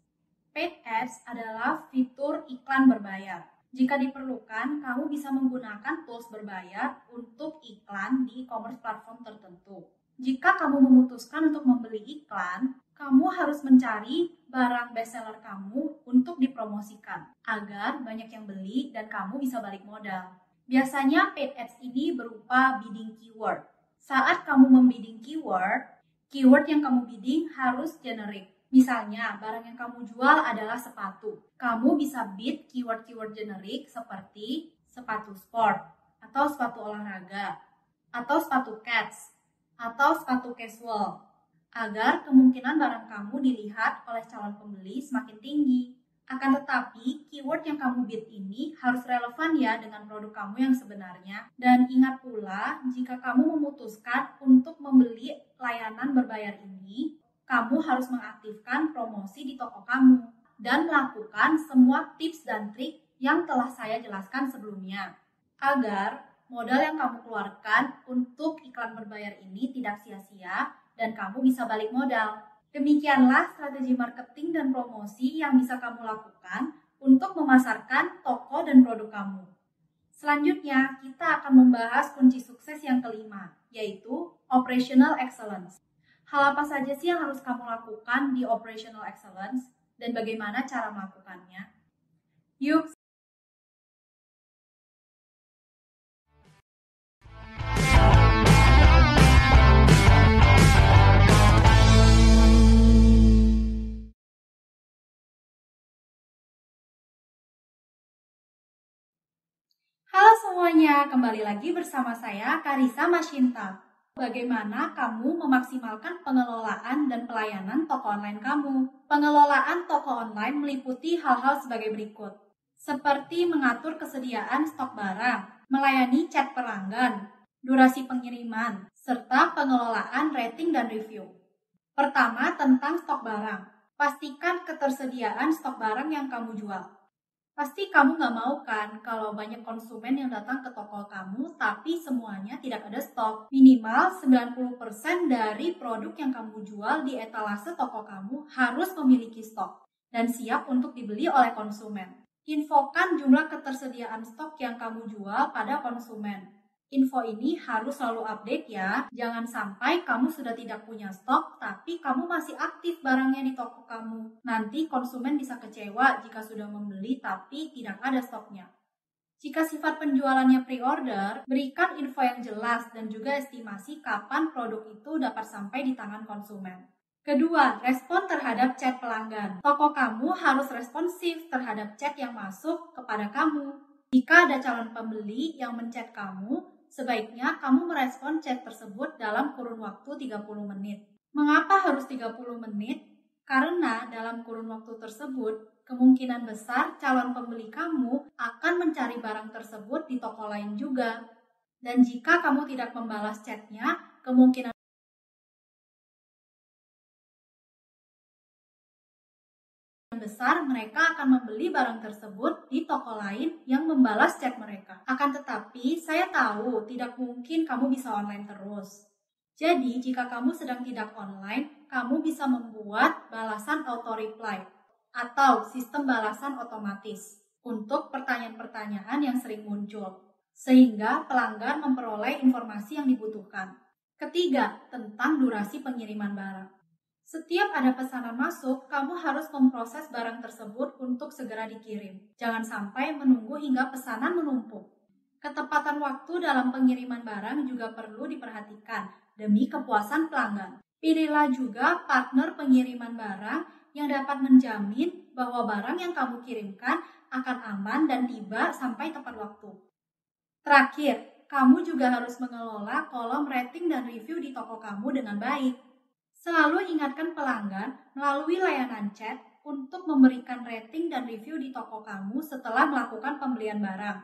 Paid ads adalah fitur iklan berbayar. Jika diperlukan, kamu bisa menggunakan tools berbayar untuk iklan di e-commerce platform tertentu. Jika kamu memutuskan untuk membeli iklan, kamu harus mencari barang bestseller kamu untuk dipromosikan agar banyak yang beli dan kamu bisa balik modal. Biasanya paid ads ini berupa bidding keyword. Saat kamu membidding keyword yang kamu bidding harus generik. Misalnya, barang yang kamu jual adalah sepatu. Kamu bisa bid keyword-keyword generik seperti sepatu sport atau sepatu olahraga atau sepatu cats, atau sepatu casual, agar kemungkinan barang kamu dilihat oleh calon pembeli semakin tinggi. Akan tetapi, keyword yang kamu bid ini harus relevan ya dengan produk kamu yang sebenarnya. Dan ingat pula, jika kamu memutuskan untuk membeli layanan berbayar ini, kamu harus mengaktifkan promosi di toko kamu dan melakukan semua tips dan trik yang telah saya jelaskan sebelumnya, agar modal yang kamu keluarkan untuk iklan berbayar ini tidak sia-sia dan kamu bisa balik modal. Demikianlah strategi marketing dan promosi yang bisa kamu lakukan untuk memasarkan toko dan produk kamu. Selanjutnya, kita akan membahas kunci sukses yang kelima, yaitu Operational Excellence. Hal apa saja sih yang harus kamu lakukan di Operational Excellence dan bagaimana cara melakukannya? Yuk, halo semuanya, kembali lagi bersama saya Karissa Mashinta. Bagaimana kamu memaksimalkan pengelolaan dan pelayanan toko online kamu? Pengelolaan toko online meliputi hal-hal sebagai berikut, seperti mengatur kesediaan stok barang, melayani chat pelanggan, durasi pengiriman, serta pengelolaan rating dan review. Pertama, tentang stok barang. Pastikan ketersediaan stok barang yang kamu jual. Pasti kamu nggak mau kan kalau banyak konsumen yang datang ke toko kamu tapi semuanya tidak ada stok. Minimal 90% dari produk yang kamu jual di etalase toko kamu harus memiliki stok dan siap untuk dibeli oleh konsumen. Infokan jumlah ketersediaan stok yang kamu jual pada konsumen. Info ini harus selalu update ya. Jangan sampai kamu sudah tidak punya stok, tapi kamu masih aktif barangnya di toko kamu. Nanti konsumen bisa kecewa jika sudah membeli tapi tidak ada stoknya. Jika sifat penjualannya pre-order, berikan info yang jelas dan juga estimasi kapan produk itu dapat sampai di tangan konsumen. Kedua, respon terhadap chat pelanggan. Toko kamu harus responsif terhadap chat yang masuk kepada kamu. Jika ada calon pembeli yang menchat kamu, sebaiknya kamu merespon chat tersebut dalam kurun waktu 30 menit. Mengapa harus 30 menit? Karena dalam kurun waktu tersebut, kemungkinan besar calon pembeli kamu akan mencari barang tersebut di toko lain juga. Dan jika kamu tidak membalas chatnya, kemungkinan besar mereka akan membeli barang tersebut di toko lain yang membalas chat mereka. Akan tetapi, saya tahu tidak mungkin kamu bisa online terus. Jadi, jika kamu sedang tidak online, kamu bisa membuat balasan auto-reply atau sistem balasan otomatis untuk pertanyaan-pertanyaan yang sering muncul, sehingga pelanggan memperoleh informasi yang dibutuhkan. Ketiga, tentang durasi pengiriman barang. Setiap ada pesanan masuk, kamu harus memproses barang tersebut untuk segera dikirim. Jangan sampai menunggu hingga pesanan menumpuk. Ketepatan waktu dalam pengiriman barang juga perlu diperhatikan demi kepuasan pelanggan. Pilihlah juga partner pengiriman barang yang dapat menjamin bahwa barang yang kamu kirimkan akan aman dan tiba sampai tepat waktu. Terakhir, kamu juga harus mengelola kolom rating dan review di toko kamu dengan baik. Selalu ingatkan pelanggan melalui layanan chat untuk memberikan rating dan review di toko kamu setelah melakukan pembelian barang.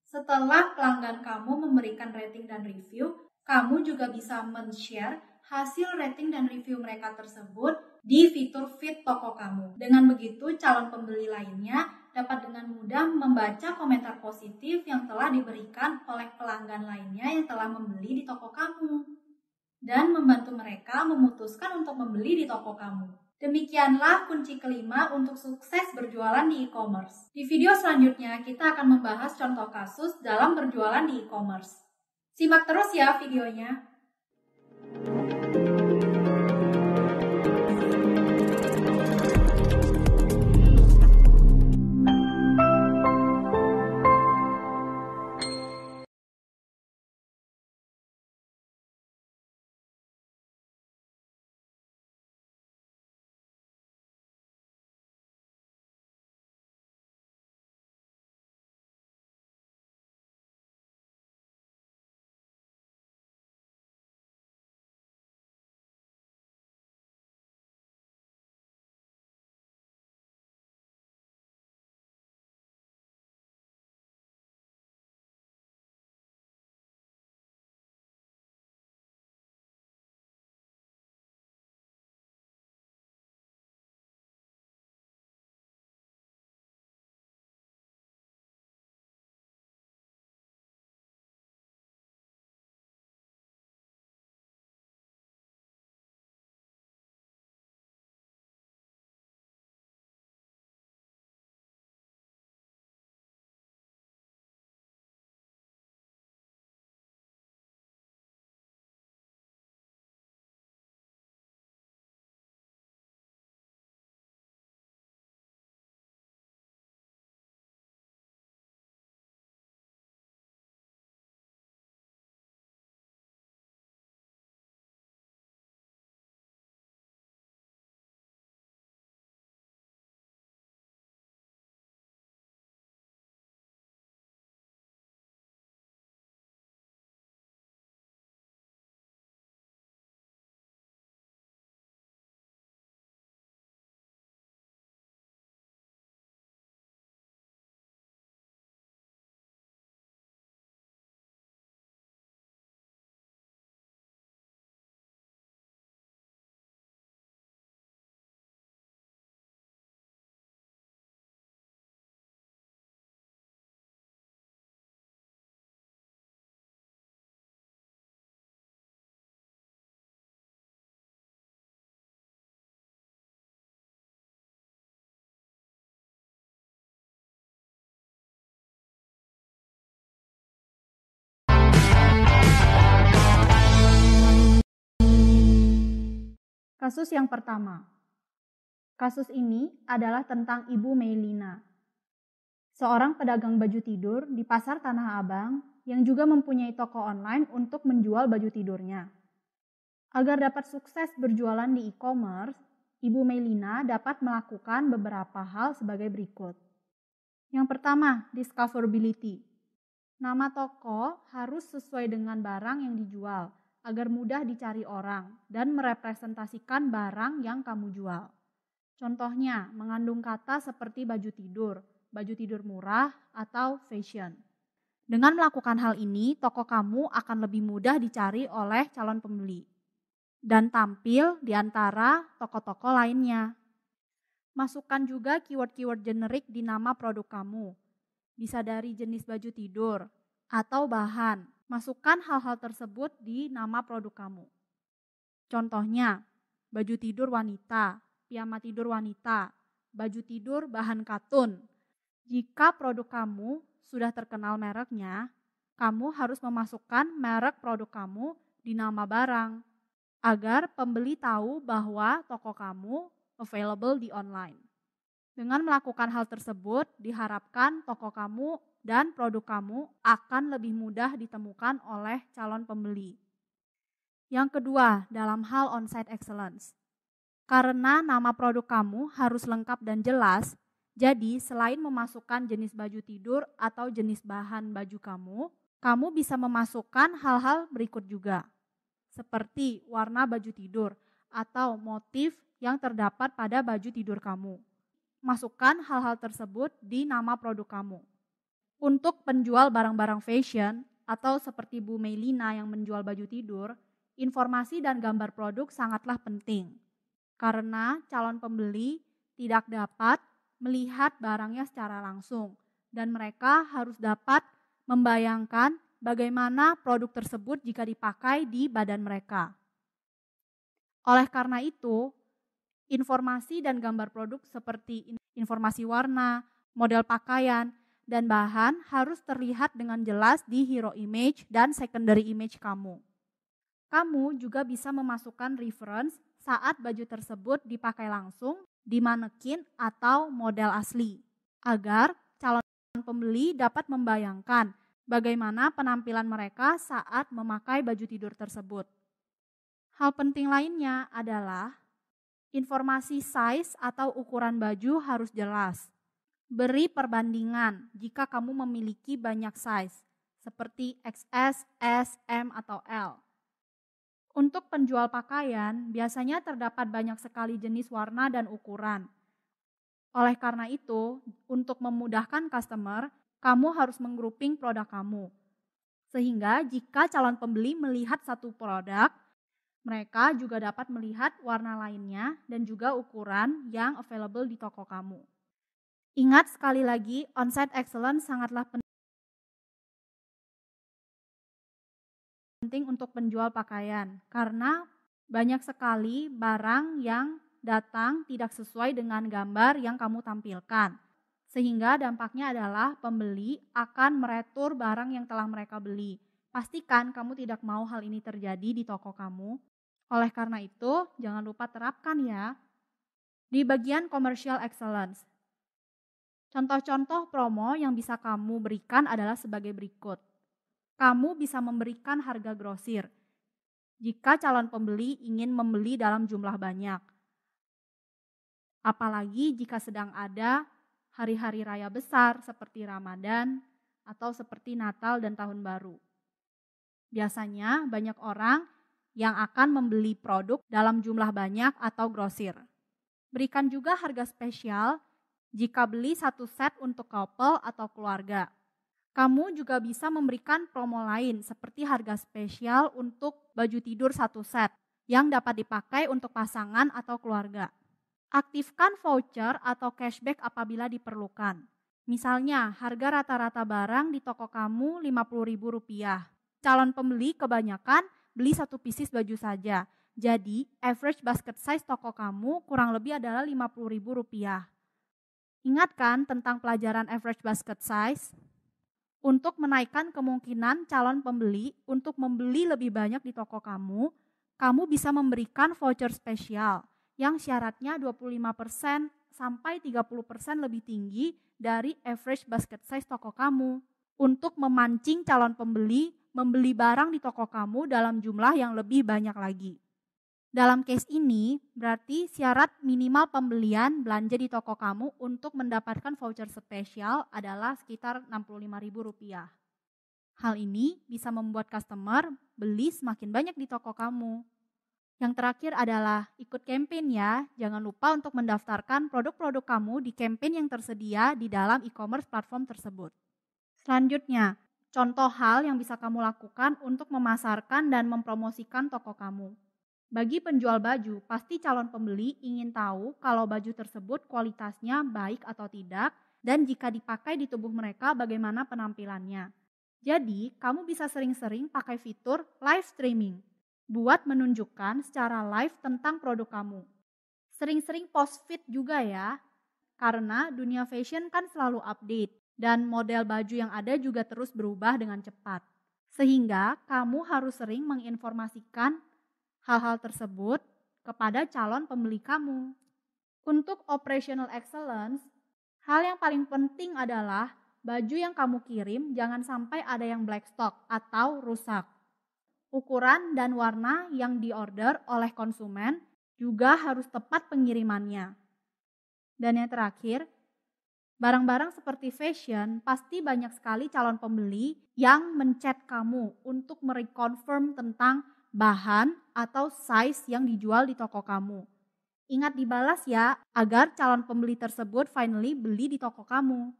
Setelah pelanggan kamu memberikan rating dan review, kamu juga bisa men-share hasil rating dan review mereka tersebut di fitur feed toko kamu. Dengan begitu, calon pembeli lainnya dapat dengan mudah membaca komentar positif yang telah diberikan oleh pelanggan lainnya yang telah membeli di toko kamu, dan membantu mereka memutuskan untuk membeli di toko kamu. Demikianlah kunci kelima untuk sukses berjualan di e-commerce. Di video selanjutnya, kita akan membahas contoh kasus dalam berjualan di e-commerce. Simak terus ya videonya. Kasus yang pertama. Kasus ini adalah tentang Ibu Melina, seorang pedagang baju tidur di Pasar Tanah Abang yang juga mempunyai toko online untuk menjual baju tidurnya. Agar dapat sukses berjualan di e-commerce, Ibu Melina dapat melakukan beberapa hal sebagai berikut. Yang pertama, discoverability. Nama toko harus sesuai dengan barang yang dijual agar mudah dicari orang dan merepresentasikan barang yang kamu jual. Contohnya, mengandung kata seperti baju tidur murah, atau fashion. Dengan melakukan hal ini, toko kamu akan lebih mudah dicari oleh calon pembeli dan tampil di antara toko-toko lainnya. Masukkan juga keyword-keyword generik di nama produk kamu. Bisa dari jenis baju tidur atau bahan. Masukkan hal-hal tersebut di nama produk kamu. Contohnya, baju tidur wanita, piyama tidur wanita, baju tidur bahan katun. Jika produk kamu sudah terkenal mereknya, kamu harus memasukkan merek produk kamu di nama barang agar pembeli tahu bahwa toko kamu available di online. Dengan melakukan hal tersebut, diharapkan toko kamu dan produk kamu akan lebih mudah ditemukan oleh calon pembeli. Yang kedua, dalam hal on-site excellence. Karena nama produk kamu harus lengkap dan jelas, jadi selain memasukkan jenis baju tidur atau jenis bahan baju kamu bisa memasukkan hal-hal berikut juga. Seperti warna baju tidur atau motif yang terdapat pada baju tidur kamu. Masukkan hal-hal tersebut di nama produk kamu. Untuk penjual barang-barang fashion atau seperti Bu Melina yang menjual baju tidur, informasi dan gambar produk sangatlah penting. Karena calon pembeli tidak dapat melihat barangnya secara langsung dan mereka harus dapat membayangkan bagaimana produk tersebut jika dipakai di badan mereka. Oleh karena itu, informasi dan gambar produk seperti informasi warna, model pakaian, dan bahan harus terlihat dengan jelas di hero image dan secondary image kamu. Kamu juga bisa memasukkan reference saat baju tersebut dipakai langsung di manekin atau model asli, agar calon pembeli dapat membayangkan bagaimana penampilan mereka saat memakai baju tidur tersebut. Hal penting lainnya adalah informasi size atau ukuran baju harus jelas. Beri perbandingan jika kamu memiliki banyak size, seperti XS, S, M, atau L. Untuk penjual pakaian, biasanya terdapat banyak sekali jenis warna dan ukuran. Oleh karena itu, untuk memudahkan customer, kamu harus menggrouping produk kamu. Sehingga jika calon pembeli melihat satu produk, mereka juga dapat melihat warna lainnya dan juga ukuran yang available di toko kamu. Ingat sekali lagi, on-site excellence sangatlah penting untuk penjual pakaian karena banyak sekali barang yang datang tidak sesuai dengan gambar yang kamu tampilkan. Sehingga dampaknya adalah pembeli akan meretur barang yang telah mereka beli. Pastikan kamu tidak mau hal ini terjadi di toko kamu. Oleh karena itu, jangan lupa terapkan ya. Di bagian commercial excellence. Contoh-contoh promo yang bisa kamu berikan adalah sebagai berikut. Kamu bisa memberikan harga grosir jika calon pembeli ingin membeli dalam jumlah banyak. Apalagi jika sedang ada hari-hari raya besar seperti Ramadan atau seperti Natal dan Tahun Baru. Biasanya banyak orang yang akan membeli produk dalam jumlah banyak atau grosir. Berikan juga harga spesial jika beli satu set untuk couple atau keluarga. Kamu juga bisa memberikan promo lain seperti harga spesial untuk baju tidur satu set yang dapat dipakai untuk pasangan atau keluarga. Aktifkan voucher atau cashback apabila diperlukan. Misalnya, harga rata-rata barang di toko kamu Rp50.000. Calon pembeli kebanyakan beli satu pieces baju saja. Jadi, average basket size toko kamu kurang lebih adalah Rp50.000. Ingatkan tentang pelajaran average basket size untuk menaikkan kemungkinan calon pembeli untuk membeli lebih banyak di toko kamu. kamu bisa memberikan voucher spesial yang syaratnya 25% sampai 30% lebih tinggi dari average basket size toko kamu untuk memancing calon pembeli membeli barang di toko kamu dalam jumlah yang lebih banyak lagi. Dalam case ini, berarti syarat minimal pembelian belanja di toko kamu untuk mendapatkan voucher spesial adalah sekitar Rp65.000. Hal ini bisa membuat customer beli semakin banyak di toko kamu. Yang terakhir adalah ikut campaign ya. Jangan lupa untuk mendaftarkan produk-produk kamu di campaign yang tersedia di dalam e-commerce platform tersebut. Selanjutnya, contoh hal yang bisa kamu lakukan untuk memasarkan dan mempromosikan toko kamu. Bagi penjual baju, pasti calon pembeli ingin tahu kalau baju tersebut kualitasnya baik atau tidak dan jika dipakai di tubuh mereka bagaimana penampilannya. Jadi, kamu bisa sering-sering pakai fitur live streaming buat menunjukkan secara live tentang produk kamu. Sering-sering post feed juga ya, karena dunia fashion kan selalu update dan model baju yang ada juga terus berubah dengan cepat. Sehingga kamu harus sering menginformasikan hal-hal tersebut kepada calon pembeli kamu. Untuk operational excellence, hal yang paling penting adalah baju yang kamu kirim jangan sampai ada yang black stock atau rusak. Ukuran dan warna yang diorder oleh konsumen juga harus tepat pengirimannya. Dan yang terakhir, barang-barang seperti fashion pasti banyak sekali calon pembeli yang menchat kamu untuk mereconfirm tentang bahan atau size yang dijual di toko kamu. Ingat dibalas ya, agar calon pembeli tersebut finally beli di toko kamu.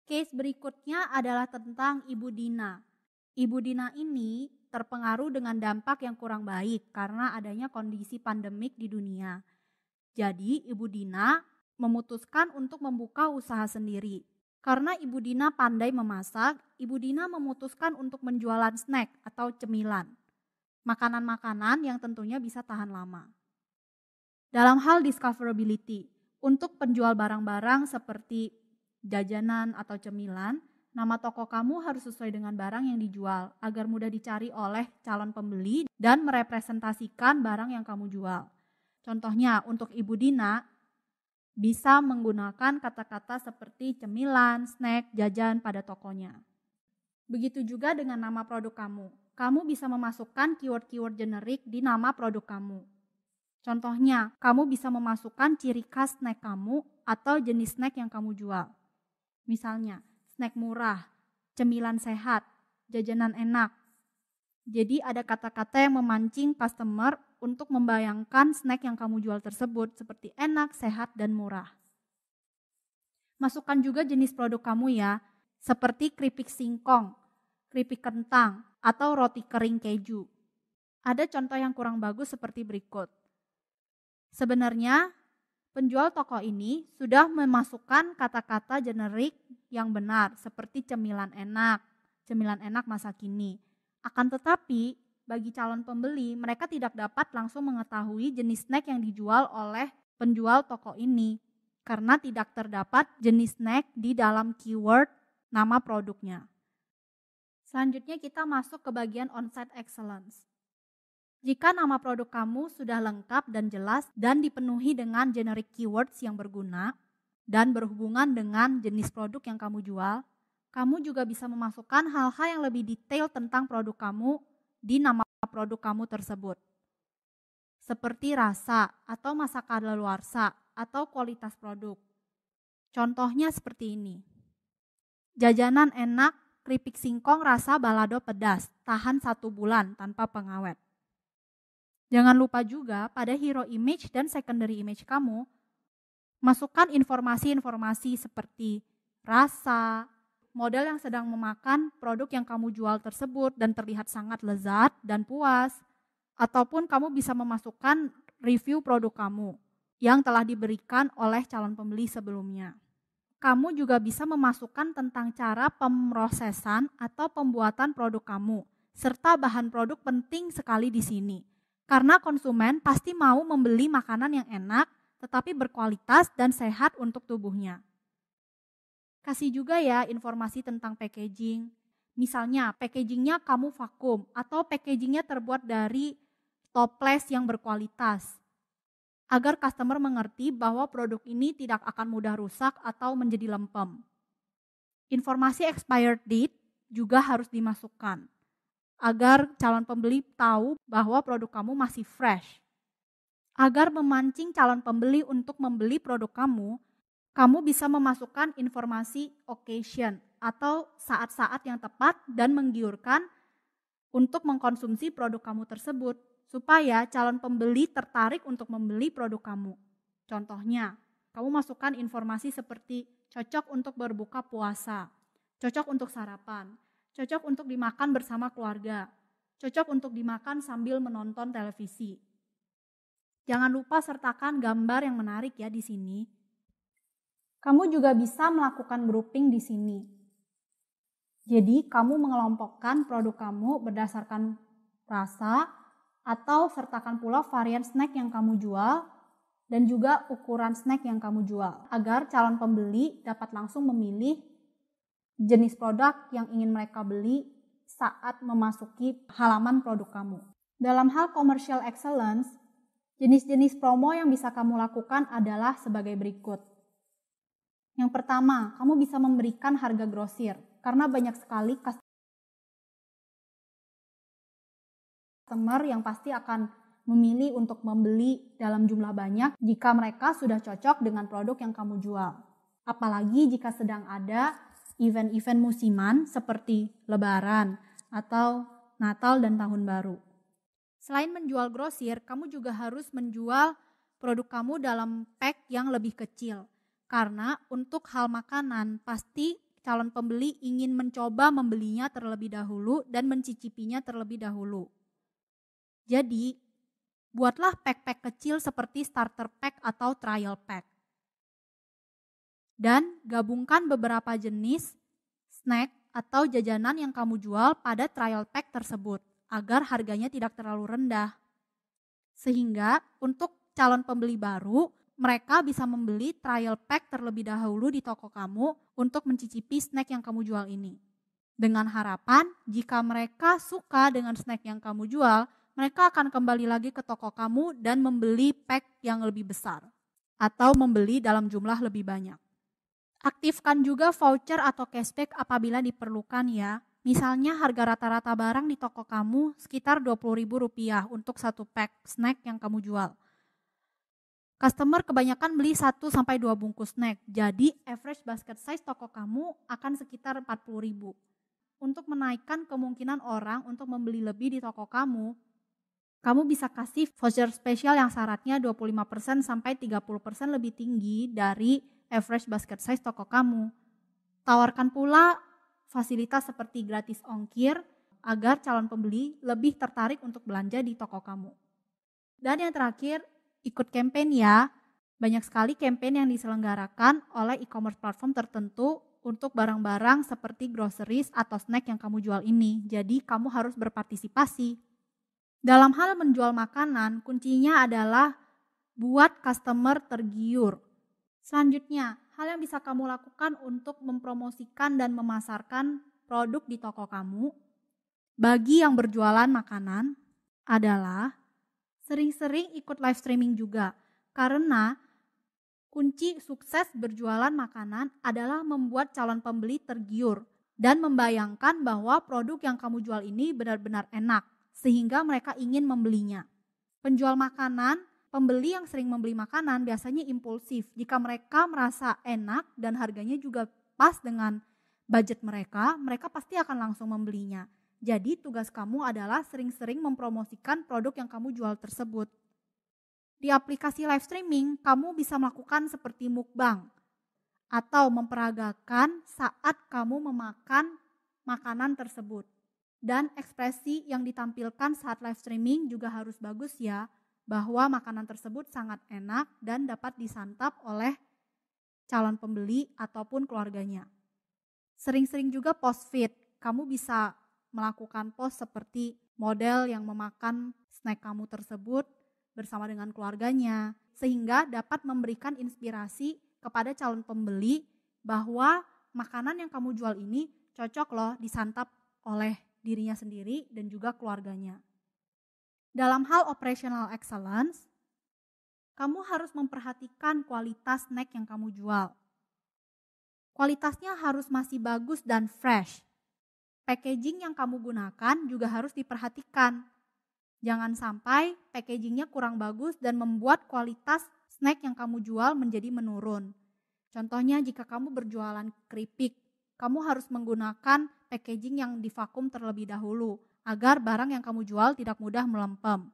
Case berikutnya adalah tentang Ibu Dina. Ibu Dina ini terpengaruh dengan dampak yang kurang baik karena adanya kondisi pandemik di dunia. Jadi Ibu Dina memutuskan untuk membuka usaha sendiri. Karena Ibu Dina pandai memasak, Ibu Dina memutuskan untuk menjualan snack atau cemilan. Makanan-makanan yang tentunya bisa tahan lama. Dalam hal discoverability, untuk penjual barang-barang seperti jajanan atau cemilan, nama toko kamu harus sesuai dengan barang yang dijual agar mudah dicari oleh calon pembeli dan merepresentasikan barang yang kamu jual. Contohnya untuk Ibu Dina bisa menggunakan kata-kata seperti cemilan, snack, jajan pada tokonya. Begitu juga dengan nama produk kamu. Kamu bisa memasukkan keyword-keyword generik di nama produk kamu. Contohnya, kamu bisa memasukkan ciri khas snack kamu atau jenis snack yang kamu jual. Misalnya, snack murah, cemilan sehat, jajanan enak. Jadi ada kata-kata yang memancing customer untuk membayangkan snack yang kamu jual tersebut seperti enak, sehat, dan murah. Masukkan juga jenis produk kamu ya, seperti keripik singkong, keripik kentang, atau roti kering keju. Ada contoh yang kurang bagus seperti berikut. Sebenarnya penjual toko ini sudah memasukkan kata-kata generik yang benar seperti cemilan enak masa kini. Akan tetapi bagi calon pembeli mereka tidak dapat langsung mengetahui jenis snack yang dijual oleh penjual toko ini karena tidak terdapat jenis snack di dalam keyword nama produknya. Selanjutnya kita masuk ke bagian on-site excellence. Jika nama produk kamu sudah lengkap dan jelas dan dipenuhi dengan generic keywords yang berguna dan berhubungan dengan jenis produk yang kamu jual, kamu juga bisa memasukkan hal-hal yang lebih detail tentang produk kamu di nama produk kamu tersebut. Seperti rasa atau masa kadaluarsa atau kualitas produk. Contohnya seperti ini. Jajanan enak, keripik singkong rasa balado pedas, tahan 1 bulan tanpa pengawet. Jangan lupa juga pada hero image dan secondary image kamu, masukkan informasi-informasi seperti rasa, model yang sedang memakan produk yang kamu jual tersebut dan terlihat sangat lezat dan puas, ataupun kamu bisa memasukkan review produk kamu yang telah diberikan oleh calon pembeli sebelumnya. kamu juga bisa memasukkan tentang cara pemrosesan atau pembuatan produk kamu, serta bahan produk penting sekali di sini. Karena konsumen pasti mau membeli makanan yang enak, tetapi berkualitas dan sehat untuk tubuhnya. Kasih juga ya informasi tentang packaging. Misalnya packagingnya kamu vakum atau packagingnya terbuat dari toples yang berkualitas. Agar customer mengerti bahwa produk ini tidak akan mudah rusak atau menjadi lempem. Informasi expired date juga harus dimasukkan, agar calon pembeli tahu bahwa produk kamu masih fresh. Agar memancing calon pembeli untuk membeli produk kamu bisa memasukkan informasi occasion atau saat-saat yang tepat dan menggiurkan untuk mengkonsumsi produk kamu tersebut, supaya calon pembeli tertarik untuk membeli produk kamu. Contohnya, kamu masukkan informasi seperti cocok untuk berbuka puasa, cocok untuk sarapan, cocok untuk dimakan bersama keluarga, cocok untuk dimakan sambil menonton televisi. Jangan lupa sertakan gambar yang menarik ya di sini. Kamu juga bisa melakukan grouping di sini. Jadi, kamu mengelompokkan produk kamu berdasarkan rasa, atau sertakan pula varian snack yang kamu jual dan juga ukuran snack yang kamu jual agar calon pembeli dapat langsung memilih jenis produk yang ingin mereka beli saat memasuki halaman produk kamu. Dalam hal commercial excellence, jenis-jenis promo yang bisa kamu lakukan adalah sebagai berikut. Yang pertama, kamu bisa memberikan harga grosir karena banyak sekali customer yang pasti akan memilih untuk membeli dalam jumlah banyak jika mereka sudah cocok dengan produk yang kamu jual. Apalagi jika sedang ada event-event musiman seperti Lebaran atau Natal dan Tahun Baru. Selain menjual grosir, kamu juga harus menjual produk kamu dalam pack yang lebih kecil. Karena untuk hal makanan, pasti calon pembeli ingin mencoba membelinya terlebih dahulu dan mencicipinya terlebih dahulu. Jadi, buatlah pack-pack kecil seperti starter pack atau trial pack. Dan gabungkan beberapa jenis snack atau jajanan yang kamu jual pada trial pack tersebut agar harganya tidak terlalu rendah. Sehingga untuk calon pembeli baru, mereka bisa membeli trial pack terlebih dahulu di toko kamu untuk mencicipi snack yang kamu jual ini. Dengan harapan jika mereka suka dengan snack yang kamu jual, mereka akan kembali lagi ke toko kamu dan membeli pack yang lebih besar atau membeli dalam jumlah lebih banyak. Aktifkan juga voucher atau cashback apabila diperlukan ya. Misalnya harga rata-rata barang di toko kamu sekitar Rp20.000 untuk satu pack snack yang kamu jual. Customer kebanyakan beli 1-2 bungkus snack, jadi average basket size toko kamu akan sekitar Rp40.000. Untuk menaikkan kemungkinan orang untuk membeli lebih di toko kamu bisa kasih voucher spesial yang syaratnya 25% sampai 30% lebih tinggi dari average basket size toko kamu. Tawarkan pula fasilitas seperti gratis ongkir agar calon pembeli lebih tertarik untuk belanja di toko kamu. Dan yang terakhir, ikut campaign ya. Banyak sekali campaign yang diselenggarakan oleh e-commerce platform tertentu untuk barang-barang seperti groceries atau snack yang kamu jual ini. Jadi kamu harus berpartisipasi. Dalam hal menjual makanan, kuncinya adalah buat customer tergiur. Selanjutnya, hal yang bisa kamu lakukan untuk mempromosikan dan memasarkan produk di toko kamu bagi yang berjualan makanan adalah sering-sering ikut live streaming juga. Karena kunci sukses berjualan makanan adalah membuat calon pembeli tergiur dan membayangkan bahwa produk yang kamu jual ini benar-benar enak, sehingga mereka ingin membelinya. Penjual makanan, pembeli yang sering membeli makanan biasanya impulsif. Jika mereka merasa enak dan harganya juga pas dengan budget mereka pasti akan langsung membelinya. Jadi tugas kamu adalah sering-sering mempromosikan produk yang kamu jual tersebut. Di aplikasi live streaming, kamu bisa melakukan seperti mukbang atau memperagakan saat kamu memakan makanan tersebut. Dan ekspresi yang ditampilkan saat live streaming juga harus bagus ya, bahwa makanan tersebut sangat enak dan dapat disantap oleh calon pembeli ataupun keluarganya. Sering-sering juga post feed. Kamu bisa melakukan post seperti model yang memakan snack kamu tersebut bersama dengan keluarganya, sehingga dapat memberikan inspirasi kepada calon pembeli bahwa makanan yang kamu jual ini cocok loh disantap oleh dirinya sendiri dan juga keluarganya. Dalam hal operational excellence, kamu harus memperhatikan kualitas snack yang kamu jual. Kualitasnya harus masih bagus dan fresh. Packaging yang kamu gunakan juga harus diperhatikan. Jangan sampai packagingnya kurang bagus dan membuat kualitas snack yang kamu jual menjadi menurun. Contohnya jika kamu berjualan keripik, kamu harus menggunakan packaging yang divakum terlebih dahulu agar barang yang kamu jual tidak mudah melempem.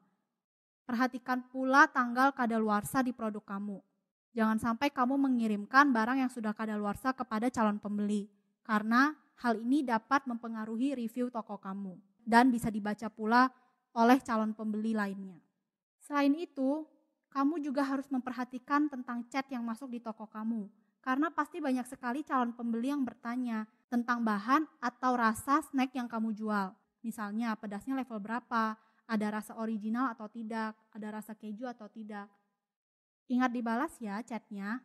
Perhatikan pula tanggal kadaluarsa di produk kamu. Jangan sampai kamu mengirimkan barang yang sudah kadaluarsa kepada calon pembeli, karena hal ini dapat mempengaruhi review toko kamu dan bisa dibaca pula oleh calon pembeli lainnya. Selain itu, kamu juga harus memperhatikan tentang chat yang masuk di toko kamu, karena pasti banyak sekali calon pembeli yang bertanya tentang bahan atau rasa snack yang kamu jual. Misalnya pedasnya level berapa, ada rasa original atau tidak, ada rasa keju atau tidak. Ingat dibalas ya chatnya.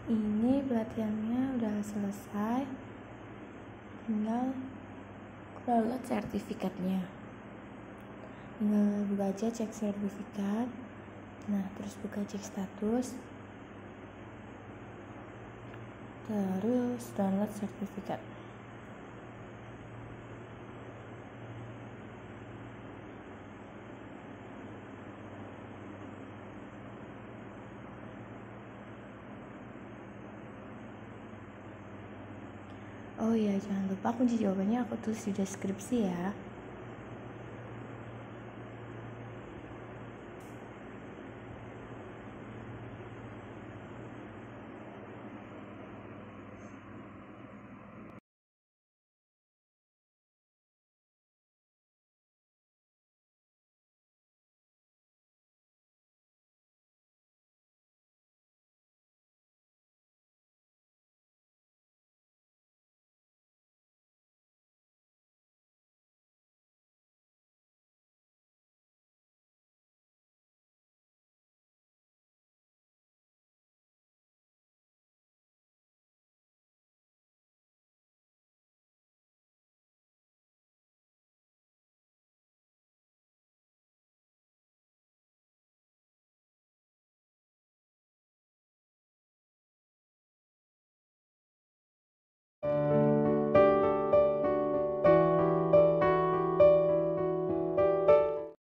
Ini pelatihannya udah selesai, tinggal download sertifikatnya. Tinggal buka aja cek sertifikat. Nah, terus buka cek status, terus download sertifikat. Oh iya, jangan lupa kunci jawabannya aku tulis di deskripsi ya.